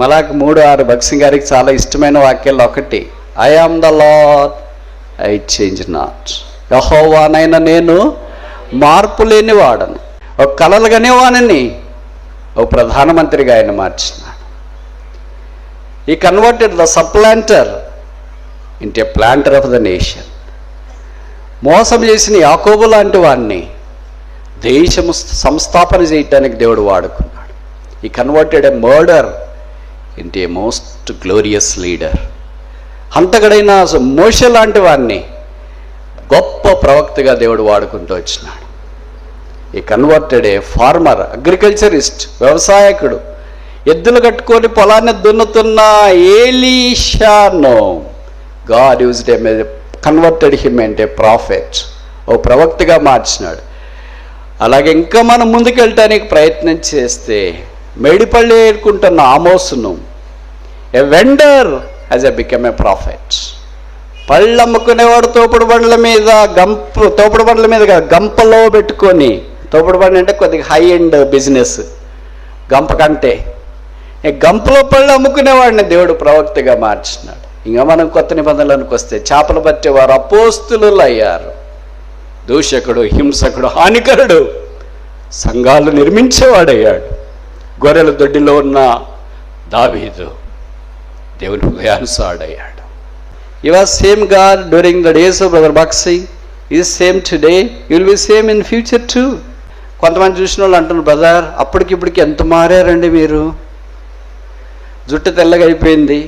మలాకి 3:6 భక్సింగ్ గారికి చాలా ఇష్టమైన వాక్యాల్లో ఒకటి, I am the Lord I change not. యెహోవానైన నేను మార్పు లేని వాడను. ఒక కలలుగానే వానని ఒక ప్రధానమంత్రిగా ఆయన మార్చినాడు. ఈ converted the supplanter into a planter of the nation. మోసం చేసిన యాకోబు లాంటి వాడిని దేశము సంస్థాపన చేయటానికి దేవుడు వాడుకున్నాడు. ఈ converted a murder into a most glorious leader. హంతకుడైన మోషే లాంటి వాడిని గొప్ప ప్రవక్తగా దేవుడు వాడుకుంటూ వచ్చినాడు. ఈ కన్వర్టెడ్ ఏ ఫార్మర్, అగ్రికల్చరిస్ట్, వ్యవసాయకుడు, ఎద్దులు కట్టుకొని పొలాన్ని దున్నుతున్న ఏలీషాను God used him, converted him అంటే ప్రాఫెట్, ఓ ప్రవక్తగా మార్చినాడు. అలాగే ఇంకా మనం ముందుకెళ్ళటానికి ప్రయత్నం చేస్తే మేడిపల్లి ఏరుకుంటున్న ఆమోసును a vendor as a become a prophet. పళ్ళు అమ్ముకునేవాడు తోపుడు బండ్ల మీద తోపుడు బండ్ల మీద గంపలో పెట్టుకొని, తోపుడు బండి అంటే కొద్దిగా హై ఎండ్ బిజినెస్, గంప కంటే గంపలో పళ్ళు అమ్ముకునేవాడిని దేవుడు ప్రవక్తగా మార్చినాడు. ఇంకా మనం కొత్త నిబంధనలకు వస్తే చేపలు పట్టేవారు అపోస్తులు అయ్యారు. దూషకుడు, హింసకుడు, హానికరుడు సంఘాలు నిర్మించేవాడయ్యాడు. గొర్రెల దొడ్డిలో ఉన్న దావీదు దేవుని హృదయానుసారుడయ్యాడు. You are same God during the days of Brother Bakshi, is same today, you will be same in future too. కొంతమంది చూసిన వాళ్ళు అంటున్నారు, బ్రదర్ అప్పటికిప్పటికి ఎంత మారారండి మీరు, జుట్టు తెల్లగా అయిపోయింది.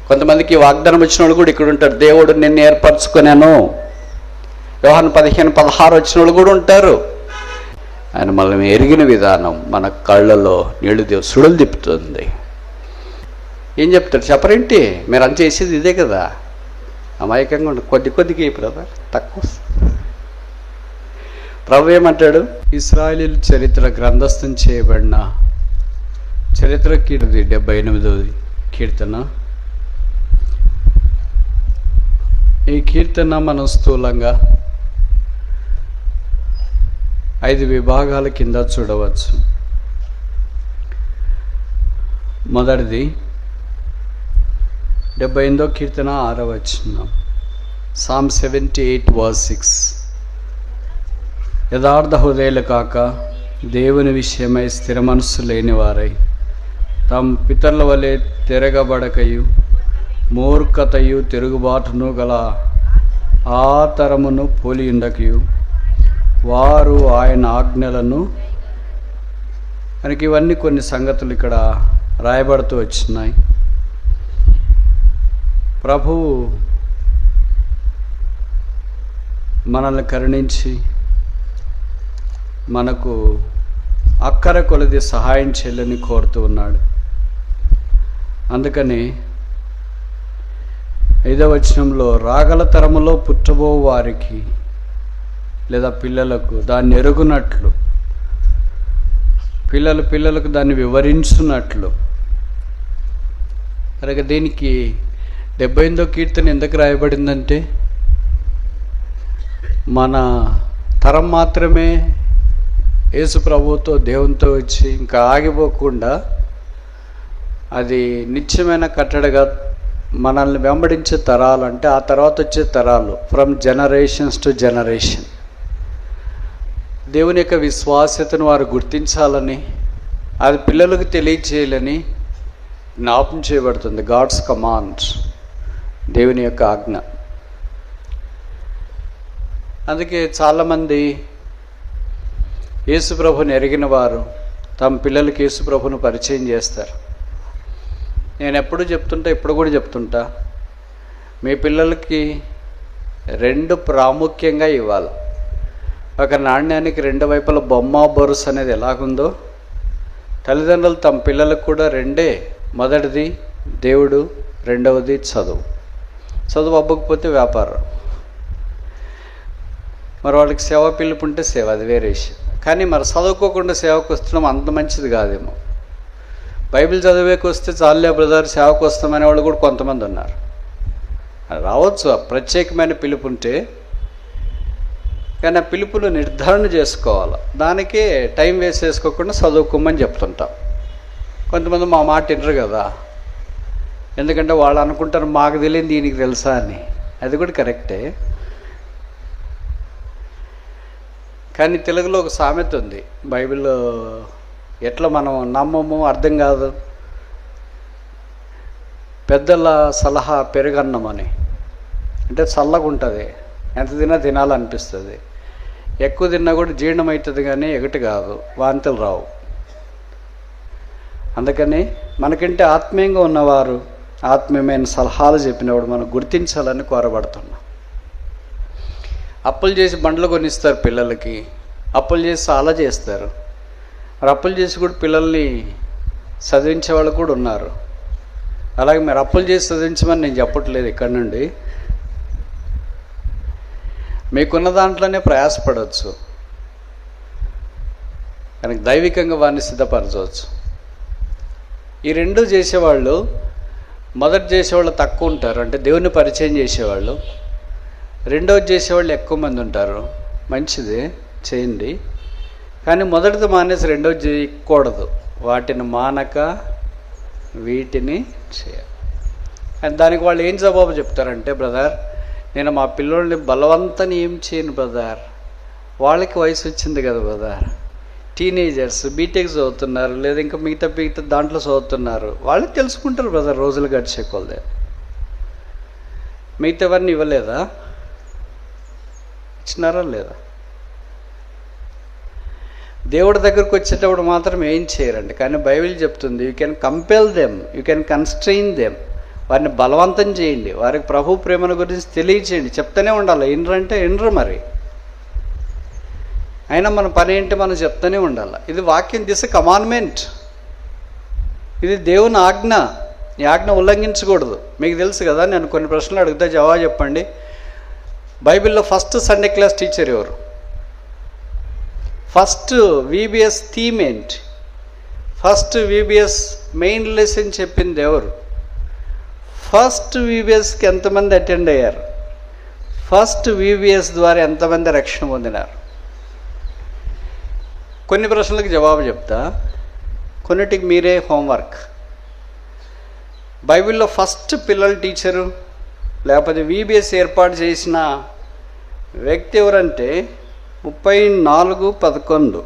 కొంతమందికి వాగ్దానం వచ్చిన వాళ్ళు కూడా ఇక్కడ ఉంటారు, దేవుడు నిన్ను ఏర్పరచుకున్నాను. యోహాను 15:16 వచ్చిన వాళ్ళు కూడా ఉంటారు. ఆయన మనల్ని ఎరిగిన విధానం మన కళ్ళలో నీళ్లు సుడులు తిప్పుతుంది. ఏం చెప్తాడు చెప్పరేంటి, మీరు అంత చేసేది ఇదే కదా. అమాయకంగా ఉండు, కొద్దిగా బ్రదర్ తక్కువ. ప్రభు ఏమంటాడు, ఇశ్రాయేలీయుల చరిత్ర గ్రంథస్థం చేయబడిన చరిత్ర కీర్తి 78వ కీర్తన. ఈ కీర్తన మనం స్థూలంగా 5 విభాగాల కింద చూడవచ్చు. మొదటిది 78వ కీర్తన 6వ వచనం, Psalm 78:6. యథార్థ హృదయాలు కాక దేవుని విషయమై స్థిర మనస్సు లేని వారై తమ పితరుల వలె తిరగబడకయు మూర్ఖతయు తిరుగుబాటును గల ఆ తరమును పోలియుండకయు వారు ఆయన ఆజ్ఞలను. మనకి ఇవన్నీ కొన్ని సంగతులు ఇక్కడ రాయబడుతూ వచ్చినాయి. ప్రభువు మనల్ని కరుణించి మనకు అక్కర కొలది సహాయం చేయాలని కోరుతూ ఉన్నాడు. అందుకని 5వ వచనంలో రాగల తరములో పుట్టబో వారికి లేదా పిల్లలకు దాన్ని ఎరుగునట్లు, పిల్లలకు దాన్ని వివరించున్నట్లు. అలాగే దీనికి 78వ కీర్తన ఎందుకు రాయబడిందంటే, మన తరం మాత్రమే యేసు ప్రభువుతో దేవునితో వచ్చి ఇంకా ఆగిపోకుండా అది నిత్యమైన కట్టడగా మనల్ని వెంబడించే తరాలు, అంటే ఆ తర్వాత వచ్చే తరాలు, ఫ్రమ్ జనరేషన్స్ టు జనరేషన్ దేవుని యొక్క విశ్వాస్యతను వారు గుర్తించాలని, అది పిల్లలకు తెలియచేయాలని జ్ఞాపం చేయబడుతుంది. గాడ్స్ కమాండ్, దేవుని యొక్క ఆజ్ఞ. అందుకే చాలామంది యేసు ప్రభుని ఎరిగిన వారు తమ పిల్లలకి యేసు ప్రభును పరిచయం చేస్తారు. నేను ఎప్పుడు చెప్తుంటా, ఇప్పుడు కూడా చెప్తుంటా, మీ పిల్లలకి 2 ప్రాముఖ్యంగా ఇవ్వాలి. ఒక నాణ్యానికి 2 వైపుల బొమ్మ బొరుసు అనేది ఎలాగుందో, తల్లిదండ్రులు తమ పిల్లలకు కూడా 2. మొదటిది దేవుడు, రెండవది చదువు. చదువు అవ్వకపోతే వ్యాపారం. మరి వాళ్ళకి సేవ పిలుపు ఉంటే సేవ, అది వేరే విషయం. కానీ మరి చదువుకోకుండా సేవకు వస్తున్నాం, అంత మంచిది కాదేమో. బైబిల్ చదివేకి వస్తే చాలులే బ్రదర్ సేవకు వస్తామనే వాళ్ళు కూడా కొంతమంది ఉన్నారు. రావచ్చు, ప్రత్యేకమైన పిలుపు ఉంటే, కానీ ఆ పిలుపును నిర్ధారణ చేసుకోవాలి. దానికే టైం వేస్ట్ చేసుకోకుండా చదువుకోమని చెప్తుంటాం. కొంతమంది మా మాట వినరు కదా, ఎందుకంటే వాళ్ళు అనుకుంటారు మాకు తెలియదు దీనికి తెలుసా అని. అది కూడా కరెక్టే. కానీ తెలుగులో ఒక సామెత ఉంది, బైబిల్లో ఎట్లా మనం నమ్మము అర్థం కాదు, పెద్దల సలహా పెరుగన్నం అని. అంటే చల్లగా ఉంటుంది, ఎంత తిన్నా తినాలనిపిస్తుంది, ఎక్కువ తిన్నా కూడా జీర్ణం అవుతుంది కానీ ఎగటి కాదు, వాంతులు రావు. అందుకని మనకంటే ఆత్మీయంగా ఉన్నవారు ఆత్మీయమైన సలహాలు చెప్పినప్పుడు మనం గుర్తించాలని కోరబడుతున్నాం. అప్పులు చేసి బండ్లు కొనిస్తారు పిల్లలకి, అప్పులు చేసి చాలా చేస్తారు. మరి అప్పులు చేసి కూడా పిల్లల్ని చదివించే వాళ్ళు కూడా ఉన్నారు. అలాగే మీరు అప్పులు చేసి చదివించమని నేను చెప్పట్లేదు ఇక్కడ నుండి, మీకున్న దాంట్లోనే ప్రయాసపడవచ్చు, కానీ దైవికంగా వారిని సిద్ధపరచవచ్చు. ఈ రెండు చేసేవాళ్ళు, మొదటి చేసేవాళ్ళు తక్కువ ఉంటారు, అంటే దేవుని పరిచయం చేసేవాళ్ళు. రెండోది చేసేవాళ్ళు ఎక్కువ మంది ఉంటారు. మంచిదే, చేయండి, కానీ మొదటిది మానేసి రెండోది చేయకూడదు. వాటిని మానక వీటిని చేయాలి. అండ్ దానికి వాళ్ళు ఏం జవాబు చెప్తారంటే, బ్రదర్ నేను మా పిల్లోళ్ళని బలవంతాన్ని ఏం చేయను బ్రదర్, వాళ్ళకి వయసు వచ్చింది కదా బ్రదర్, టీనేజర్స్ బీటెక్ చదువుతున్నారు, లేదా ఇంకా మిగతా దాంట్లో చదువుతున్నారు, వాళ్ళకి తెలుసుకుంటారు బ్రదర్ రోజులు గడిచే కొలదే. మిగతావన్నీ ఇవ్వలేదా? ఇచ్చినారా లేదా? దేవుడి దగ్గరకు వచ్చేటప్పుడు మాత్రం ఏం చేయరండి. కానీ బైబిల్ చెప్తుంది, you can compel them, you can constrain them. వారిని బలవంతం చేయండి, వారికి ప్రభు ప్రేమను గురించి తెలియచేయండి. చెప్తూనే ఉండాలి. ఎన్రంటే ఎన్రు మరి, అయినా మన పని ఏంటి, మనం చెప్తూనే ఉండాలి. ఇది వాక్యం, దిస్ కమాండ్మెంట్, ఇది దేవుని ఆజ్ఞ. ఈ ఆజ్ఞ ఉల్లంఘించకూడదు. మీకు తెలుసు కదా, నేను కొన్ని ప్రశ్నలు అడుగుతా, జవాబు చెప్పండి. బైబిల్లో ఫస్ట్ సండే క్లాస్ టీచర్ ఎవరు? ఫస్ట్ విబిఎస్ థీమ్ ఏంటి? ఫస్ట్ విబిఎస్ మెయిన్ లెసన్ చెప్పింది ఎవరు? ఫస్ట్ విబిఎస్కి ఎంతమంది అటెండ్ అయ్యారు? ఫస్ట్ విబిఎస్ ద్వారా ఎంతమంది రక్షణ పొందినారు? కొన్ని ప్రశ్నలకు జవాబు చెప్తా, కొన్నిటికి మీరే హోంవర్క్. బైబిల్లో ఫస్ట్ పిల్లల టీచరు లేకపోతే విబిఎస్ ఏర్పాటు చేసిన వ్యక్తి ఎవరంటే 34:11.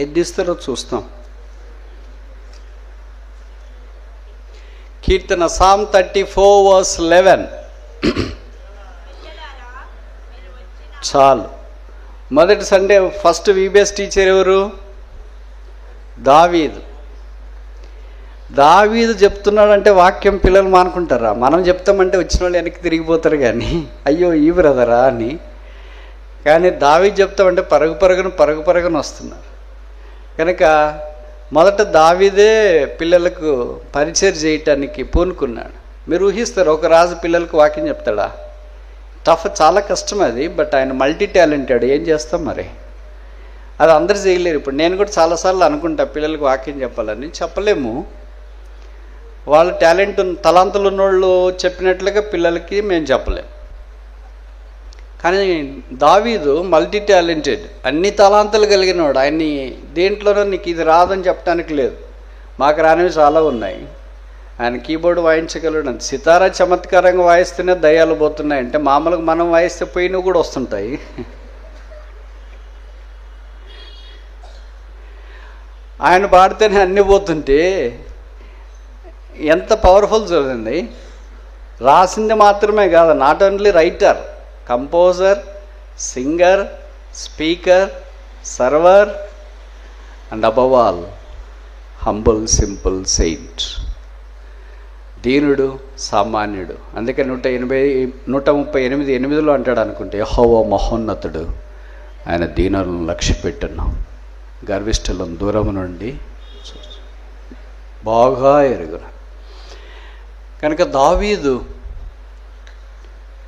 ఏది ఇస్తారో చూస్తాం. కీర్తన సామ్ 34:11. చాలు. మొదటి సండే ఫస్ట్ విబిఎస్ టీచర్ ఎవరు? దావీదు. దావీదు చెప్తున్నాడంటే వాక్యం పిల్లలు మానుకుంటారా? మనం చెప్తామంటే వచ్చిన వాళ్ళు వెనక్కి తిరిగిపోతారు కానీ అయ్యో ఈ బ్రదరా అని. కానీ దావీదు చెప్తామంటే పరుగు పరుగున వస్తున్నారు. కనుక మొదట దావీదే పిల్లలకు పరిచయం చేయటానికి పూనుకున్నాడు. మీరు ఊహిస్తారు, ఒక రాజు పిల్లలకు వాక్యం చెప్తాడా? టఫ్, చాలా కష్టం అది. బట్ ఆయన మల్టీ టాలెంటెడ్, ఏం చేస్తాం మరి, అది అందరు చేయలేరు. ఇప్పుడు నేను కూడా చాలాసార్లు అనుకుంటా పిల్లలకు వాక్యం చెప్పాలని, చెప్పలేము. వాళ్ళ టాలెంట్ తలాంతులు ఉన్నోళ్ళు చెప్పినట్లుగా పిల్లలకి మేము చెప్పలేము. కానీ దావీదు మల్టీ టాలెంటెడ్, అన్ని తలాంతులు కలిగినవాడు. ఆయన్ని దేంట్లోనో నీకు ఇది రాదని చెప్పడానికి లేదు, మాకు రానివి చాలా ఉన్నాయి. ఆయన కీబోర్డు వాయించగలడు, సితారా చమత్కారంగా వాయిస్తేనే దయ్యాలు పోతున్నాయి. అంటే మామూలుగా మనం వాయిస్తే పోయినవి కూడా వస్తుంటాయి. ఆయన పాడితేనే అన్నీ పోతుంటే ఎంత పవర్ఫుల్ చూడండి. రాసింది మాత్రమే కాదు, not only writer, composer, singer, speaker, server and above all humble simple saint. దీనుడు, సామాన్యుడు. అందుకే 138:8 అంటాడు అనుకుంటే, యెహోవా మహోన్నతుడు, ఆయన దీనులను లక్ష్యపెట్టును, గర్విష్ఠులను దూరం నుండి బాగా ఎరుగును. కనుక దావీదు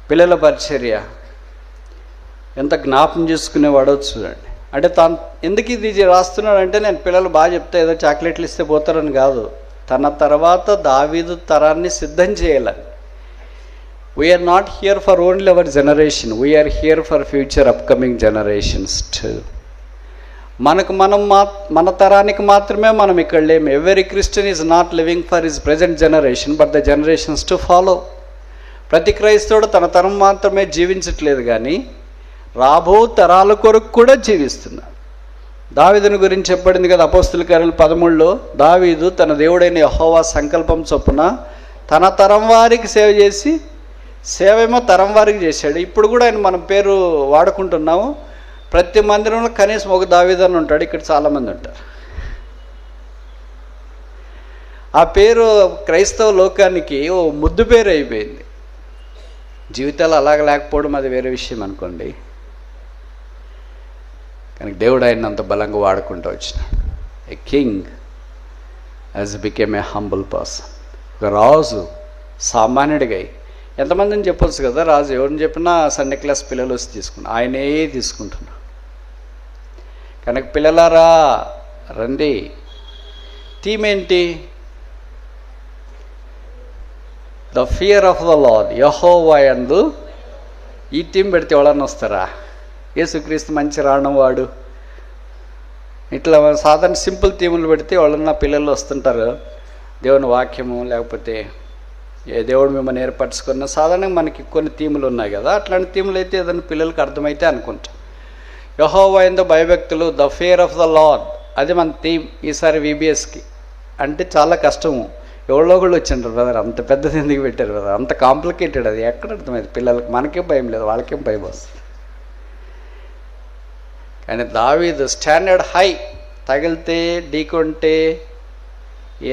పిల్లల పరిచర్య ఎంత జ్ఞాపం చేసుకునేవాడో చూడండి. అంటే తాను ఎందుకు ఇది రాస్తున్నాడంటే, నేను పిల్లలు బాగా చెప్తే ఏదో చాక్లెట్లు ఇస్తే పోతారని కాదు, తన తర్వాత దావీదు తరాన్ని సిద్ధం చేయాలని. We are not here for only our generation, we are here for future upcoming generations too. మన తరానికి మాత్రమే మనం ఇక్కడ లేము. Every Christian is not living for his present generation but the generations to follow. ప్రతి క్రైస్తవుడు తన తరం మాత్రమే జీవించట్లేదు, కానీ రాబో తరాల కొరకు కూడా జీవిస్తున్నాడు. దావీదుని గురించి చెప్పబడింది కదా అపోస్తుల కార్యాలు 13లో, దావీదు తన దేవుడైన యెహోవా సంకల్పం చొప్పున తన తరం వారికి సేవ చేసి, సేవ ఏమో తరం వారికి చేశాడు. ఇప్పుడు కూడా ఆయన మనం పేరు వాడుకుంటున్నాము. ప్రతి మందిరంలో కనీసం ఒక దావీదు అని ఉంటాడు. ఇక్కడ చాలామంది ఉంటారు. ఆ పేరు క్రైస్తవ లోకానికి ఓ ముద్దు పేరు అయిపోయింది. జీవితాలు అలాగ లేకపోవడం అది వేరే విషయం అనుకోండి, కానీ దేవుడు ఆయన అంత బలంగా వాడుకుంటూ వచ్చినాడు. A king as became a humble person. ఒక రాజు సామాన్యుడిగా, ఎంతమందిని చెప్పొచ్చు కదా రాజు, ఎవరిని చెప్పినా సండే క్లాస్ పిల్లలు వచ్చి తీసుకున్నా, ఆయనే తీసుకుంటున్నా. కనుక పిల్లలారా రండి. థీమ్ ఏంటి? The fear of the lord, యెహోవా యందు. ఈ థీమ్ పెడితే ఎవరన్నా వస్తారా? యేసుక్రీస్తు మంచి రావడం వాడు, ఇట్లా సాధారణ సింపుల్ థీములు పెడితే ఎవరన్నా పిల్లలు వస్తుంటారు. దేవుని వాక్యము, లేకపోతే ఏ దేవుడు మిమ్మల్ని ఏర్పరచుకున్న సాధారణంగా మనకి కొన్ని థీములు ఉన్నాయి కదా, అట్లాంటి థీములు అయితే ఏదైనా పిల్లలకి అర్థమైతే అనుకుంటాం. యెహోవా యందు భయభక్తులు, the fear of the lord, అది మన థీమ్ ఈసారి VBSకి. అంటే చాలా కష్టము. ఎవరో కూడా వచ్చింటారు బ్రదర్, అంత పెద్దది ఎందుకు పెట్టారు బ్రదర్, అంత కాంప్లికేటెడ్, అది ఎక్కడ అర్థమైంది పిల్లలకి? మనకేం భయం లేదు, వాళ్ళకేం భయం వస్తుంది. కానీ దావీదు స్టాండర్డ్ హై, తగిలితే ఢీకొంటే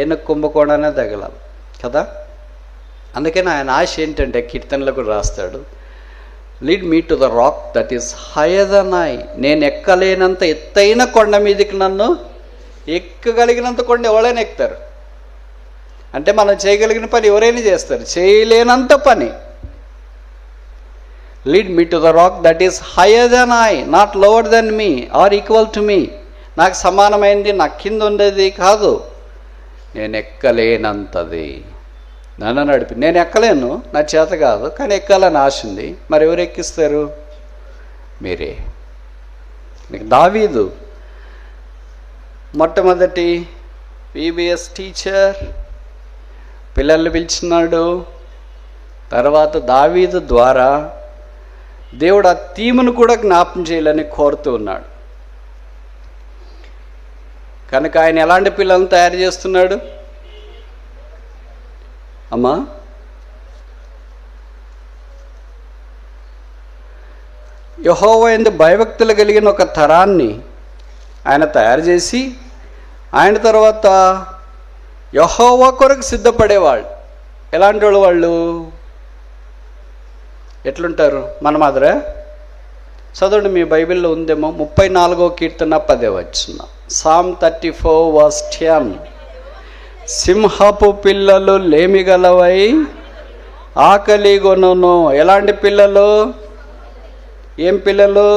ఏనుగు కుంభకోణానే తగలాలి కదా. అందుకని ఆయన ఆశ ఏంటంటే కీర్తనలో కూడా రాస్తాడు, lead me to the rock that is higher than I. నేను ఎక్కలేనంత ఎత్తైన కొండ మీదకి నన్ను ఎక్కగలిగినంత కొండ ఎవరైనా ఎక్కుతారు. అంటే మనం చేయగలిగిన పని ఎవరైనా చేస్తారు, చేయలేనంత పని. Lead me to the rock that is higher than I, not lower than me or equal to me. నాకు సమానమైంది, నాకు కింద ఉండేది కాదు, నేను ఎక్కలేనంతది నన్ను నడిపి. నేను ఎక్కలేను, నా చేత కాదు, కానీ ఎక్కాలని ఆశ ఉంది. మరి ఎవరు ఎక్కిస్తారు? మీరే. దావీదు మొట్టమొదటి VBS టీచర్, పిల్లల్ని పిలిచినాడు. తర్వాత దావీదు ద్వారా దేవుడు ఆ థీమును కూడా జ్ఞాపం చేయాలని కోరుతూ ఉన్నాడు. కనుక ఆయన ఎలాంటి పిల్లలను తయారు చేస్తున్నాడు అమ్మా? యెహోవా యందు భయభక్తులు కలిగిన ఒక తరాన్ని ఆయన తయారు చేసి, ఆయన తర్వాత యెహోవా కొరకు సిద్ధపడేవాళ్ళు. ఎలాంటి వాళ్ళు? ఎట్లుంటారు? మన మాదిరే. చదవండి, మీ బైబిల్లో ఉందేమో. 34వ కీర్తన 10వ వచనం, Psalm 34:10. సింహపు పిల్లలు లేమిగలవై ఆకలిగొనును. ఎలాంటి పిల్లలు? ఏం పిల్లలు?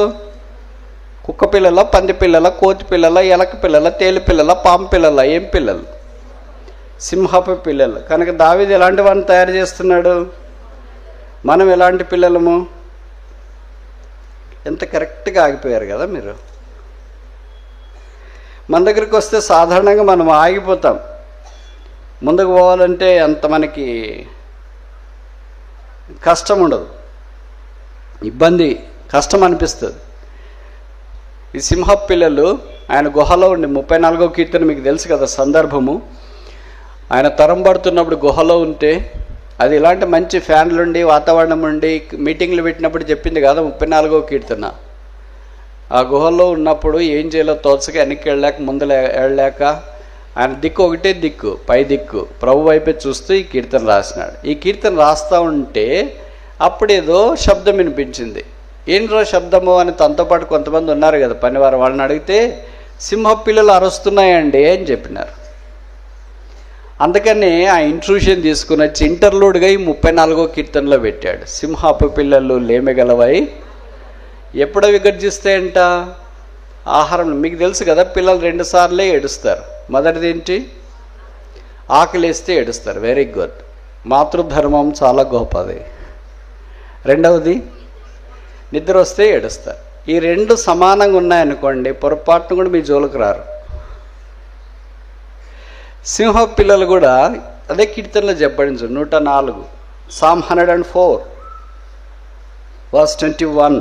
కుక్క పిల్లల, పంది పిల్లల, కోతి పిల్లల, ఎలక పిల్లల, తేలి పిల్లల, పాము పిల్లల? ఏం పిల్లలు? సింహపు పిల్లలు. కనుక దావీదు ఎలాంటి వాడిని తయారు చేస్తున్నాడు? మనం ఎలాంటి పిల్లలము? ఎంత కరెక్ట్గా ఆగిపోయారు కదా మీరు. మన దగ్గరికి వస్తే సాధారణంగా మనం ఆగిపోతాం. ముందుకు పోవాలంటే అంత మనకి కష్టం ఉండదు, ఇబ్బంది, కష్టం అనిపిస్తుంది. ఈ సింహపు పిల్లలు ఆయన గుహలో ఉండి, 34వ కీర్తన మీకు తెలుసు కదా సందర్భము. ఆయన తరం పడుతున్నప్పుడు గుహలో ఉంటే, అది ఇలాంటి మంచి ఫ్యాన్లు ఉండి వాతావరణం ఉండి మీటింగ్లు పెట్టినప్పుడు చెప్పింది కదా 34వ కీర్తన. ఆ గుహలో ఉన్నప్పుడు ఏం చేయాలో తోచక వెనక్కి వెళ్ళాక ముందు వెళ్ళాక ఆయన దిక్కు ఒకటే దిక్కు, పై దిక్కు ప్రభు వైపే చూస్తూ ఈ కీర్తన రాసినాడు. ఈ కీర్తన రాస్తూ ఉంటే అప్పుడేదో శబ్దం వినిపించింది. ఏంట్రో శబ్దము అని తనతో పాటు కొంతమంది ఉన్నారు కదా పనివారు, వాళ్ళని అడిగితే సింహ పిల్లలు అరుస్తున్నాయండి అని చెప్పినారు. అందుకని ఆ ఇంట్రూషన్ తీసుకుని వచ్చి ఇంటర్లూడ్గా ఈ 34వ కీర్తనలో పెట్టాడు. సింహపు పిల్లలు లేమిగలవై ఎప్పుడవి గర్జిస్తాయంట? ఆహారం. మీకు తెలుసు కదా, పిల్లలు 2 సార్లే ఏడుస్తారు. మొదటిది ఏంటి? ఆకలిస్తే ఏడుస్తారు, వెరీ గుడ్, మాతృధర్మం చాలా గొప్పది. రెండవది నిద్ర వస్తే ఏడుస్తారు. ఈ రెండు సమానంగా ఉన్నాయనుకోండి, పొరపాటును కూడా మీ జోలికి రారు. సింహ పిల్లలు కూడా అదే కీర్తనలో చెప్పబడించు 104 Psalm 104 verse 21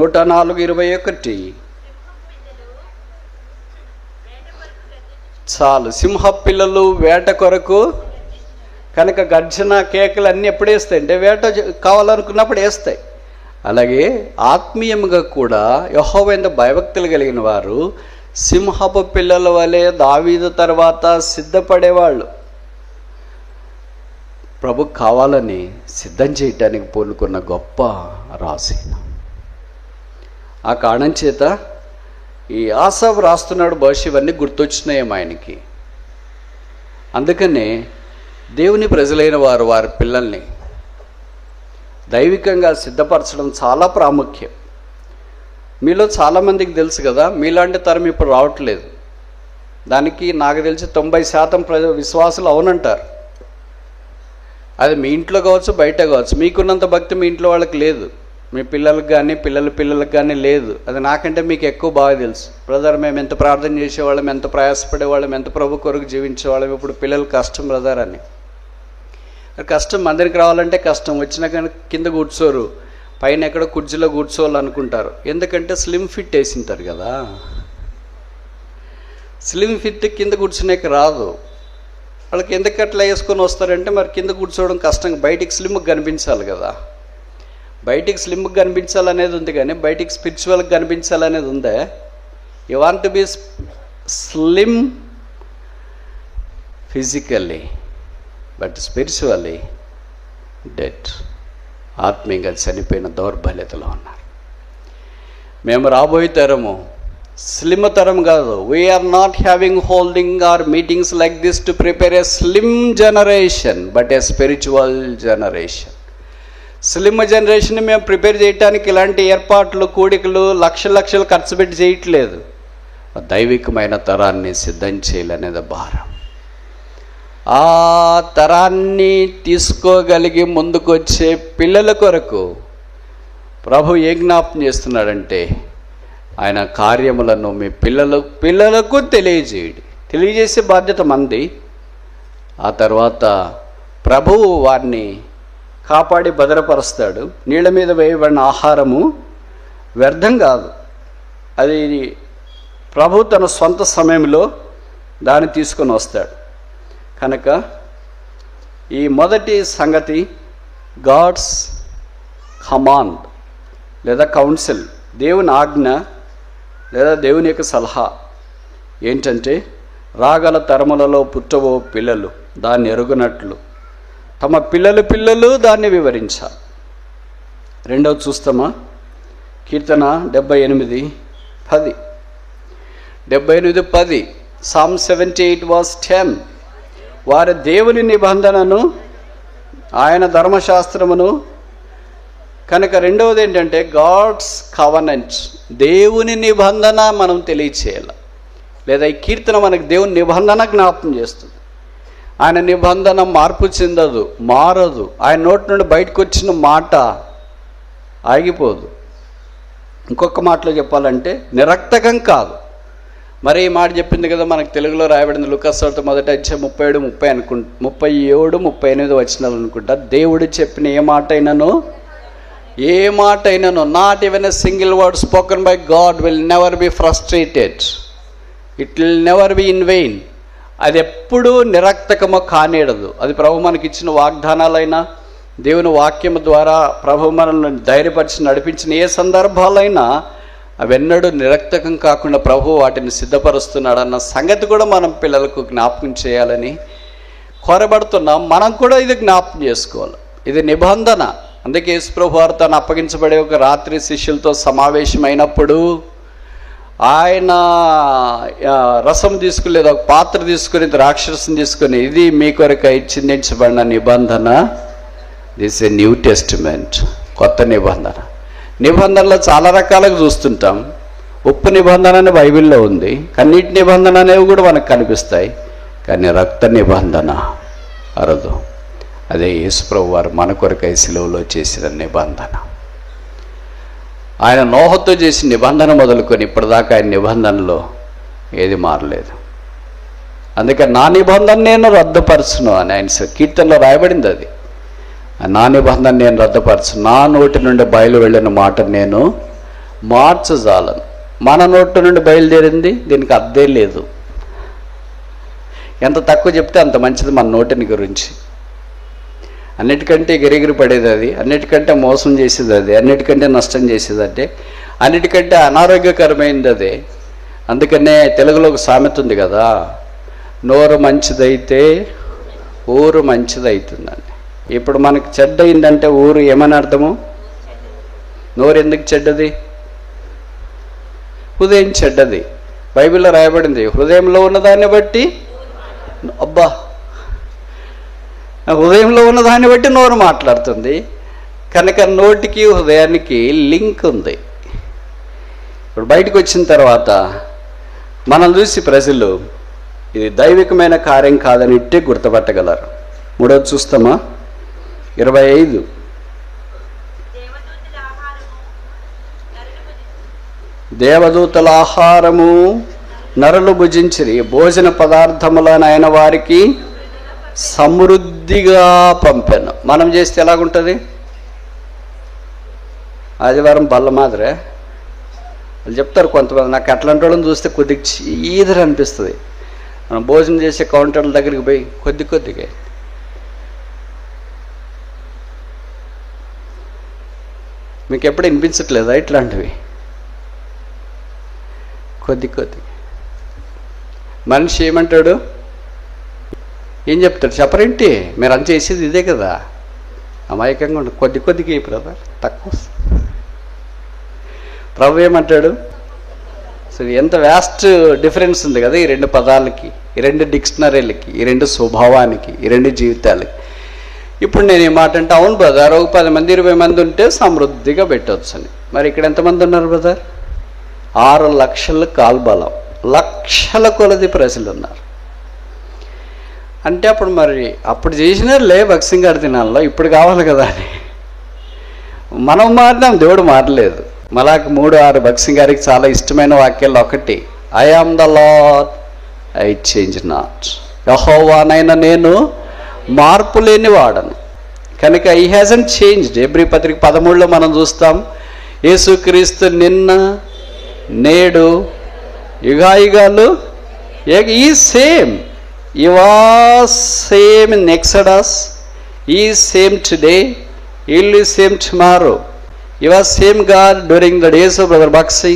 104:21 చాలు. సింహ పిల్లలు వేట కొరకు కనుక గర్జన కేకలు అన్నీ ఎప్పుడు వేస్తాయి అంటే వేట కావాలనుకున్నప్పుడు వేస్తాయి. అలాగే ఆత్మీయంగా కూడా యెహోవా యందు భయభక్తులు కలిగిన వారు సింహపు పిల్లల వలె దావీదు తర్వాత సిద్ధపడేవాళ్ళు. ప్రభు కావాలని సిద్ధం చేయటానికి పూనుకున్న గొప్ప రాశి. ఆ కారణం చేత ఈ ఆసావు రాస్తున్నాడు, బహుశా ఇవన్నీ గుర్తొచ్చినాయేమో ఆయనకి. అందుకనే దేవుని ప్రజలైన వారు వారి పిల్లల్ని దైవికంగా సిద్ధపరచడం చాలా ప్రాముఖ్యం. మీలో చాలామందికి తెలుసు కదా, మీలాంటి తరం ఇప్పుడు రావట్లేదు. దానికి నాకు తెలిసి 90% విశ్వాసులు అవునంటారు. అది మీ ఇంట్లో కావచ్చు, బయట కావచ్చు. మీకున్నంత భక్తి మీ ఇంట్లో వాళ్ళకి లేదు, మీ పిల్లలకు కానీ పిల్లలకు కానీ లేదు. అది నాకంటే మీకు ఎక్కువ బాగా తెలుసు. బ్రదర్, మేము ఎంత ప్రార్థన చేసేవాళ్ళం, ఎంత ప్రయాసపడేవాళ్ళం, ఎంత ప్రభు కొరకు జీవించేవాళ్ళం, ఇప్పుడు పిల్లలు కష్టం బ్రదర్ అని. కష్టం అందరికి రావాలంటే కష్టం. వచ్చినా కానీ కింద కూర్చోరు, పైన ఎక్కడో కుర్చీలో కూర్చోవాలనుకుంటారు. ఎందుకంటే స్లిమ్ ఫిట్ వేసింటారు కదా. స్లిమ్ ఫిట్ కింద కూర్చునేకి రాదు వాళ్ళకి. ఎందుకు అట్లా వేసుకొని వస్తారంటే మరి కింద కూర్చోవడం కష్టం, బయటికి స్లిమ్గా కనిపించాలి కదా. బయటికి స్లిమ్గా కనిపించాలనేది ఉంది కానీ బయటికి స్పిరిచువల్గా కనిపించాలనేది ఉందే. You want to be slim physically but spiritually dead. ఆత్మీయంగా చనిపోయిన దౌర్బల్యతలో ఉన్నారు. మేము రాబోయే తరము స్లిమ్ తరం కాదు. We are not having holding or meetings like this to prepare a slim generation but a spiritual generation. Slim generation మేము ప్రిపేర్ చేయడానికి ఇలాంటి ఏర్పాట్లు, కూడికలు లక్షలు ఖర్చు పెట్టి చేయట్లేదు. దైవికమైన తరాన్ని సిద్ధం చేయాలనేది భారం. ఆ తరాన్ని తీసుకోగలిగి ముందుకొచ్చే పిల్లల కొరకు ప్రభు ఏ జ్ఞాపకం చేస్తున్నాడంటే ఆయన కార్యములను మీ పిల్లలకు తెలియజేసే బాధ్యత మంది. ఆ తర్వాత ప్రభువు వారిని కాపాడి భద్రపరుస్తాడు. నీళ్ళ మీద వేయబడిన ఆహారము వ్యర్థం కాదు. అది ప్రభు తన సొంత సమయంలో దాన్ని తీసుకొని వస్తాడు. కనుక ఈ మొదటి సంగతి గాడ్స్ కమాండ్ లేదా కౌన్సిల్, దేవుని ఆజ్ఞ లేదా దేవుని యొక్క సలహా ఏంటంటే రాగల తరములలో పుట్టబో పిల్లలు దాన్ని ఎరుగునట్లు తమ పిల్లలు దాన్ని వివరించాలి. రెండవ చూస్తామా, కీర్తన 78:10 78:10 Psalm 78 verse 10 వారి దేవుని నిబంధనను ఆయన ధర్మశాస్త్రమును. కనుక రెండవది ఏంటంటే గాడ్స్ కవనెంట్, దేవుని నిబంధన మనం తెలియచేయాలి. లేదా ఈ కీర్తన మనకు దేవుని నిబంధన జ్ఞాపకం చేస్తుంది. ఆయన నిబంధన మార్పు చెందదు, మారదు. ఆయన నోటి నుండి బయటకు వచ్చిన మాట ఆగిపోదు. ఇంకొక మాటలో చెప్పాలంటే నిరర్థకం కాదు. మరి ఈ మాట చెప్పింది కదా మనకు తెలుగులో రాయబడింది లూకాసు వార్త 1:37 వచనాలు అనుకుంటా. దేవుడు చెప్పిన ఏ మాట అయినను not even a single word spoken by God will never be frustrated, it will never be in vein. అది ఎప్పుడూ నిరర్థకము కానేడదు. అది ప్రభు మనకి ఇచ్చిన వాగ్దానాలైనా దేవుని వాక్యము ద్వారా ప్రభు మనల్ని ధైర్యపరిచి నడిపించిన ఏ సందర్భాలైనా అవెన్నడూ నిరర్థకం కాకుండా ప్రభు వాటిని సిద్ధపరుస్తున్నాడన్న సంగతి కూడా మనం పిల్లలకు జ్ఞాపకం చేయాలని కోరబడుతున్నాం. మనం కూడా ఇది జ్ఞాపకం చేసుకోవాలి. ఇది నిబంధన. అందుకే యేసు ప్రభు వారు తాను అప్పగించబడే ఒక రాత్రి శిష్యులతో సమావేశమైనప్పుడు ఆయన రసం తీసుకుని లేదా ఒక పాత్ర తీసుకుని ద్రాక్షరసం తీసుకొని ఇది మీ కొరకై చిందించబడిన నిబంధన, దిస్ ఏ న్యూ టెస్టిమెంట్, కొత్త నిబంధన. నిబంధనలు చాలా రకాలుగా చూస్తుంటాం. ఉప్పు నిబంధన అని బైబిల్లో ఉంది, కన్నీటి నిబంధన అనేవి కూడా మనకు కనిపిస్తాయి. కానీ రక్త నిబంధన అరదు. అదే యేసు ప్రభు వారు మన కొరకై సిలువలో చేసిన నిబంధన. ఆయన నోహతో చేసిన నిబంధన మొదలుకొని ఇప్పటిదాకా ఆయన నిబంధనలో ఏది మారలేదు. అందుకని నా నిబంధన నేను రద్దుపరచును అని ఆయన కీర్తనలో రాయబడింది. అది నా నిబంధన నేను రద్దుపరచు, నా నోటి నుండి బయలు వెళ్ళిన మాట నేను మార్చజాలను. మన నోటి నుండి బయలుదేరింది దీనికి అర్థం లేదు. ఎంత తక్కువ చెప్తే అంత మంచిది మన నోటిని గురించి. అన్నిటికంటే గిరిగిరి పడేది అది, అన్నిటికంటే మోసం చేసేది అది, అన్నిటికంటే నష్టం చేసేది అంటే, అన్నిటికంటే అనారోగ్యకరమైనది అదే. అందుకనే తెలుగులో ఒక సామెత ఉంది కదా, నోరు మంచిదైతే ఊరు మంచిదవుతుందని. ఇప్పుడు మనకి చెడ్డ అయిందంటే ఊరు ఏమని అర్థము? నోరు ఎందుకు చెడ్డది? హృదయం చెడ్డది. బైబిల్లో రాయబడింది, హృదయంలో ఉన్నదాన్ని బట్టి అబ్బా హృదయంలో ఉన్నదాన్ని బట్టి నోరు మాట్లాడుతుంది. కనుక నోటికి హృదయానికి లింక్ ఉంది. ఇప్పుడు బయటకు వచ్చిన తర్వాత మనం చూసి ప్రజలు ఇది దైవికమైన కార్యం కాదని ఇట్టే గుర్తుపట్టగలరు. మూడోది చూస్తామా? 25 దేవదూతల ఆహారము నరులు భుజించిరి, భోజన పదార్థములను ఆయన వారికి సమృద్ధిగా పంపాను. మనం చేస్తే ఎలాగుంటుంది? ఆదివారం బల్ల మాదిరే వాళ్ళు చెప్తారు కొంతమంది. నాకు అట్లాంటి వాళ్ళని చూస్తే కొద్దిగా చీదర అనిపిస్తుంది. మనం భోజనం చేసే కౌంటర్ల దగ్గరికి పోయి కొద్దిగా మీకు ఎప్పుడు వినిపించట్లేదా ఇట్లాంటివి? కొద్ది మనిషి ఏమంటాడు, ఏం చెప్తాడు? చెప్పరేంటి, మీరు అంత చేసేది ఇదే కదా. అమాయకంగా ఉండు, కొద్దిగా బ్రదర్, తక్కువ. ప్రభు ఏమంటాడు? సో ఎంత వ్యాస్ట్ డిఫరెన్స్ ఉంది కదా ఈ రెండు పదాలకి, ఈ రెండు డిక్షనరీలకి, ఈ రెండు స్వభావానికి, ఈ రెండు జీవితాలకి. ఇప్పుడు నేను ఈ మాట అంటే, అవును బ్రదర్, ఒక 10 మంది 20 మంది ఉంటే సమృద్ధిగా పెట్టవచ్చు అని. మరి ఇక్కడ ఎంతమంది ఉన్నారు బ్రదర్? 6 లక్షల కాల్బలం, లక్షల కొలది ప్రజలు ఉన్నారు. అంటే అప్పుడు మరి అప్పుడు చేసినారులే భక్సింగ్ గారి దినాల్లో, ఇప్పుడు కావాలి కదా అని. మనం మారినాం, దేవుడు మారలేదు. మలాకి 3:6 భక్సింగ్ గారికి చాలా ఇష్టమైన వాక్యాల్లో ఒకటి, I am the Lord I change not. యెహోవానైన నేను మార్పు లేని వాడను. కనుక ఈ హ్యాజంట్ చేంజ్డ్. ఎబ్రీ పత్రిక 13లో మనం చూస్తాం, యేసుక్రీస్తు నిన్న నేడు యుగాయుగాలు ఈ same. He was same in Exodus, He is same today, He will be same tomorrow. He was same God during the days of Brother Bakshi,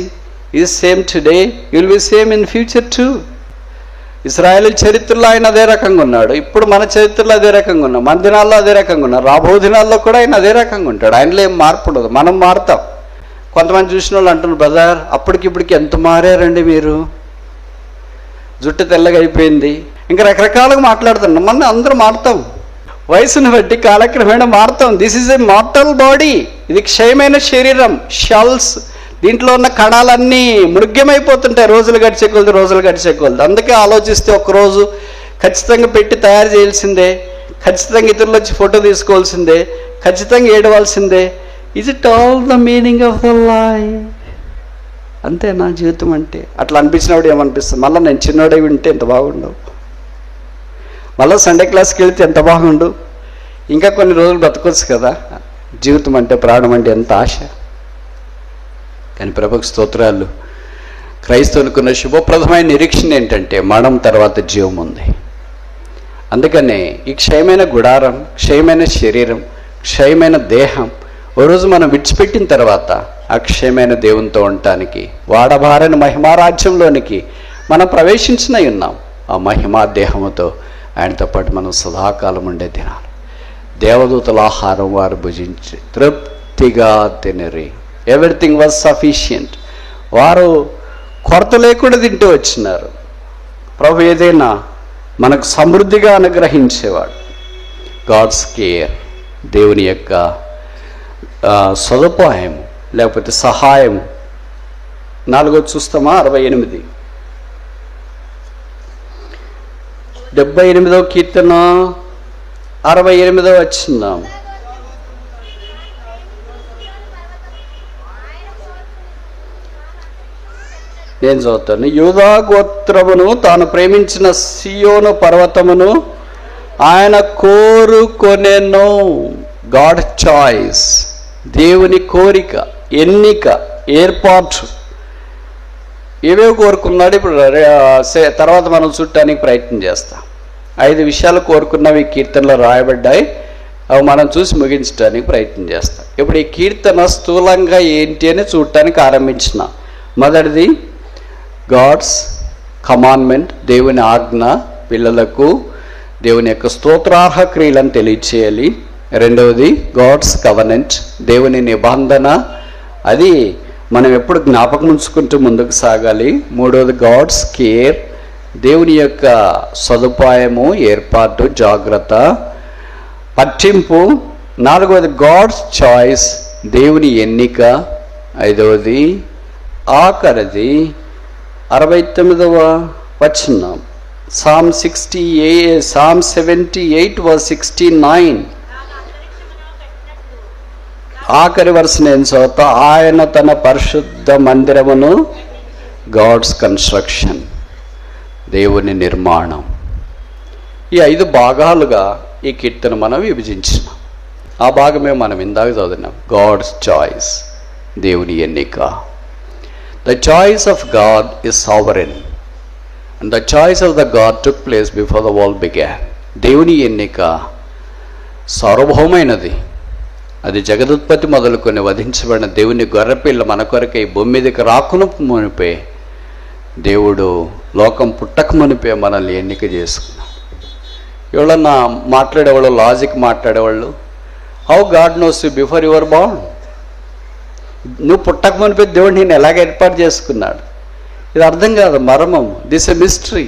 He is same today, He will be same in future too. ఇశ్రాయేలు చరిత్రలో ఆయన అదే రకంగా ఉన్నాడు, ఇప్పుడు మన చరిత్రలో అదే రకంగా ఉన్నాం, మన దినాల్లో అదే రకంగా ఉన్నాం, రాబో దినాల్లో కూడా ఆయన అదే రకంగా ఉంటాడు. ఆయనలో ఏం మార్పు ఉండదు, మనం మారుతాం. కొంతమంది చూసిన వాళ్ళు అంటున్నారు, బ్రదర్ అప్పటికిప్పటికి ఎంత మారారండి మీరు, జుట్టు తెల్లగా అయిపోయింది, ఇంకా రకరకాలుగా మాట్లాడుతున్నాం. మన అందరూ మారుతాం, వయసును బట్టి కాలక్రమేణా మారుతాం. This is a mortal body, ఇది క్షయమైన శరీరం, షెల్స్. దీంట్లో ఉన్న కణాలన్నీ మృగ్యమైపోతుంటాయి రోజులు గడిచే కొలది. అందుకే ఆలోచిస్తే ఒకరోజు ఖచ్చితంగా పెట్టి తయారు చేయాల్సిందే, ఖచ్చితంగా ఇతరులు వచ్చి ఫోటో తీసుకోవాల్సిందే, ఖచ్చితంగా ఏడవలసిందే. Is it all the meaning of the life? అంతే నా జీవితం అంటే. అట్లా అనిపించినప్పుడు ఏమనిపిస్తుంది, మళ్ళీ నేను చిన్నోడే వింటే ఎంత బాగుండవు, మళ్ళీ సండే క్లాస్కి వెళితే ఎంత బాగుండు, ఇంకా కొన్ని రోజులు బ్రతకొచ్చు కదా. జీవితం అంటే, ప్రాణం అంటే ఎంత ఆశ. కానీ ప్రభుకు స్తోత్రాలు, క్రైస్తవునికున్న శుభప్రదమైన నిరీక్షణ ఏంటంటే మరణం తర్వాత జీవం ఉంది. అందుకనే ఈ క్షయమైన గుడారం, క్షయమైన శరీరం, క్షయమైన దేహం ఓ రోజు మనం విడిచిపెట్టిన తర్వాత అక్షయమైన దేవునితో ఉండటానికి, వాడబారని మహిమారాజ్యంలోనికి మనం ప్రవేశించినై ఉన్నాం. ఆ మహిమా దేహముతో ఆయనతో పాటు మనం సదాకాలం ఉండే దినాలు. దేవదూతల ఆహారం వారు భుజించి తృప్తిగా తినరి. Everything was sufficient. వారు కొరత లేకుండా తింటూ వచ్చినారు. ప్రభు ఏదైనా మనకు సమృద్ధిగా అనుగ్రహించేవాడు. గాడ్స్ కేర్, దేవుని యొక్క సదుపాయం లేకపోతే సహాయం. 4 చూస్తామా? 68 78వ కీర్తన 68వ వచనం. నేను చదువుతాను. యూదా గోత్రమును తాను ప్రేమించిన సియోను పర్వతమును ఆయన కోరుకొనెను. గాడ్ చాయిస్, దేవుని కోరిక, ఎన్నిక, ఏర్పాటు. ఏవేవి కోరుకున్నాడు ఇప్పుడు తర్వాత మనం చూడటానికి ప్రయత్నం చేస్తాం. 5 విషయాలు కోరుకున్నవి ఈ కీర్తనలో రాయబడ్డాయి. అవి మనం చూసి ముగించడానికి ప్రయత్నం చేస్తాం. ఇప్పుడు ఈ కీర్తన స్థూలంగా ఏంటి అని చూడటానికి ఆరంభించిన. మొదటిది గాడ్స్ కమాండ్మెంట్, దేవుని ఆజ్ఞ, పిల్లలకు దేవుని యొక్క స్తోత్రార్హ క్రియలను తెలియచేయాలి. రెండవది గాడ్స్ కవనెంట్, దేవుని నిబంధన, అది మనం ఎప్పుడు జ్ఞాపకం ఉంచుకుంటూ ముందుకు సాగాలి. మూడవది గాడ్స్ కేర్, దేవుని యొక్క సదుపాయము, ఏర్పాటు, జాగ్రత్త, పట్టింపు. నాలుగవది గాడ్స్ చాయిస్, దేవుని ఎన్నిక. ఐదవది ఆఖరిది 69వ వచనం, Psalm 78 verse 69. ఆఖరి వరుస నేను చదువుతా. ఆయన తన పరిశుద్ధ మందిరమును, గాడ్స్ కన్స్ట్రక్షన్, దేవుని నిర్మాణం. ఈ 5 భాగాలుగా ఈ కీర్తన మనం విభజించినాం. ఆ భాగమే మనం ఇందాక చదివినాం. గాడ్స్ చాయిస్, దేవుని ఎన్నిక. The choice of God is sovereign and the choice of the God took place before the world began. దేవుని ఎన్నిక సార్వభౌమైనది. అది జగదుత్పత్తి మొదలుకొని వధించబడిన దేవుని గొర్రెపిల్ల మన కొరకై భూమి మీదకి రాకును మునిపే, దేవుడు లోకం పుట్టక మునిపే మనల్ని ఎన్నిక చేసుకున్నాడు. ఎవరన్నా మాట్లాడేవాళ్ళు, లాజిక్ మాట్లాడేవాళ్ళు, how God knows you before your born. నువ్వు పుట్టక మునిపే దేవుడు నేను ఎలాగ ఏర్పాటు చేసుకున్నాడు. ఇది అర్థం కాదు, మర్మం. This a mystery.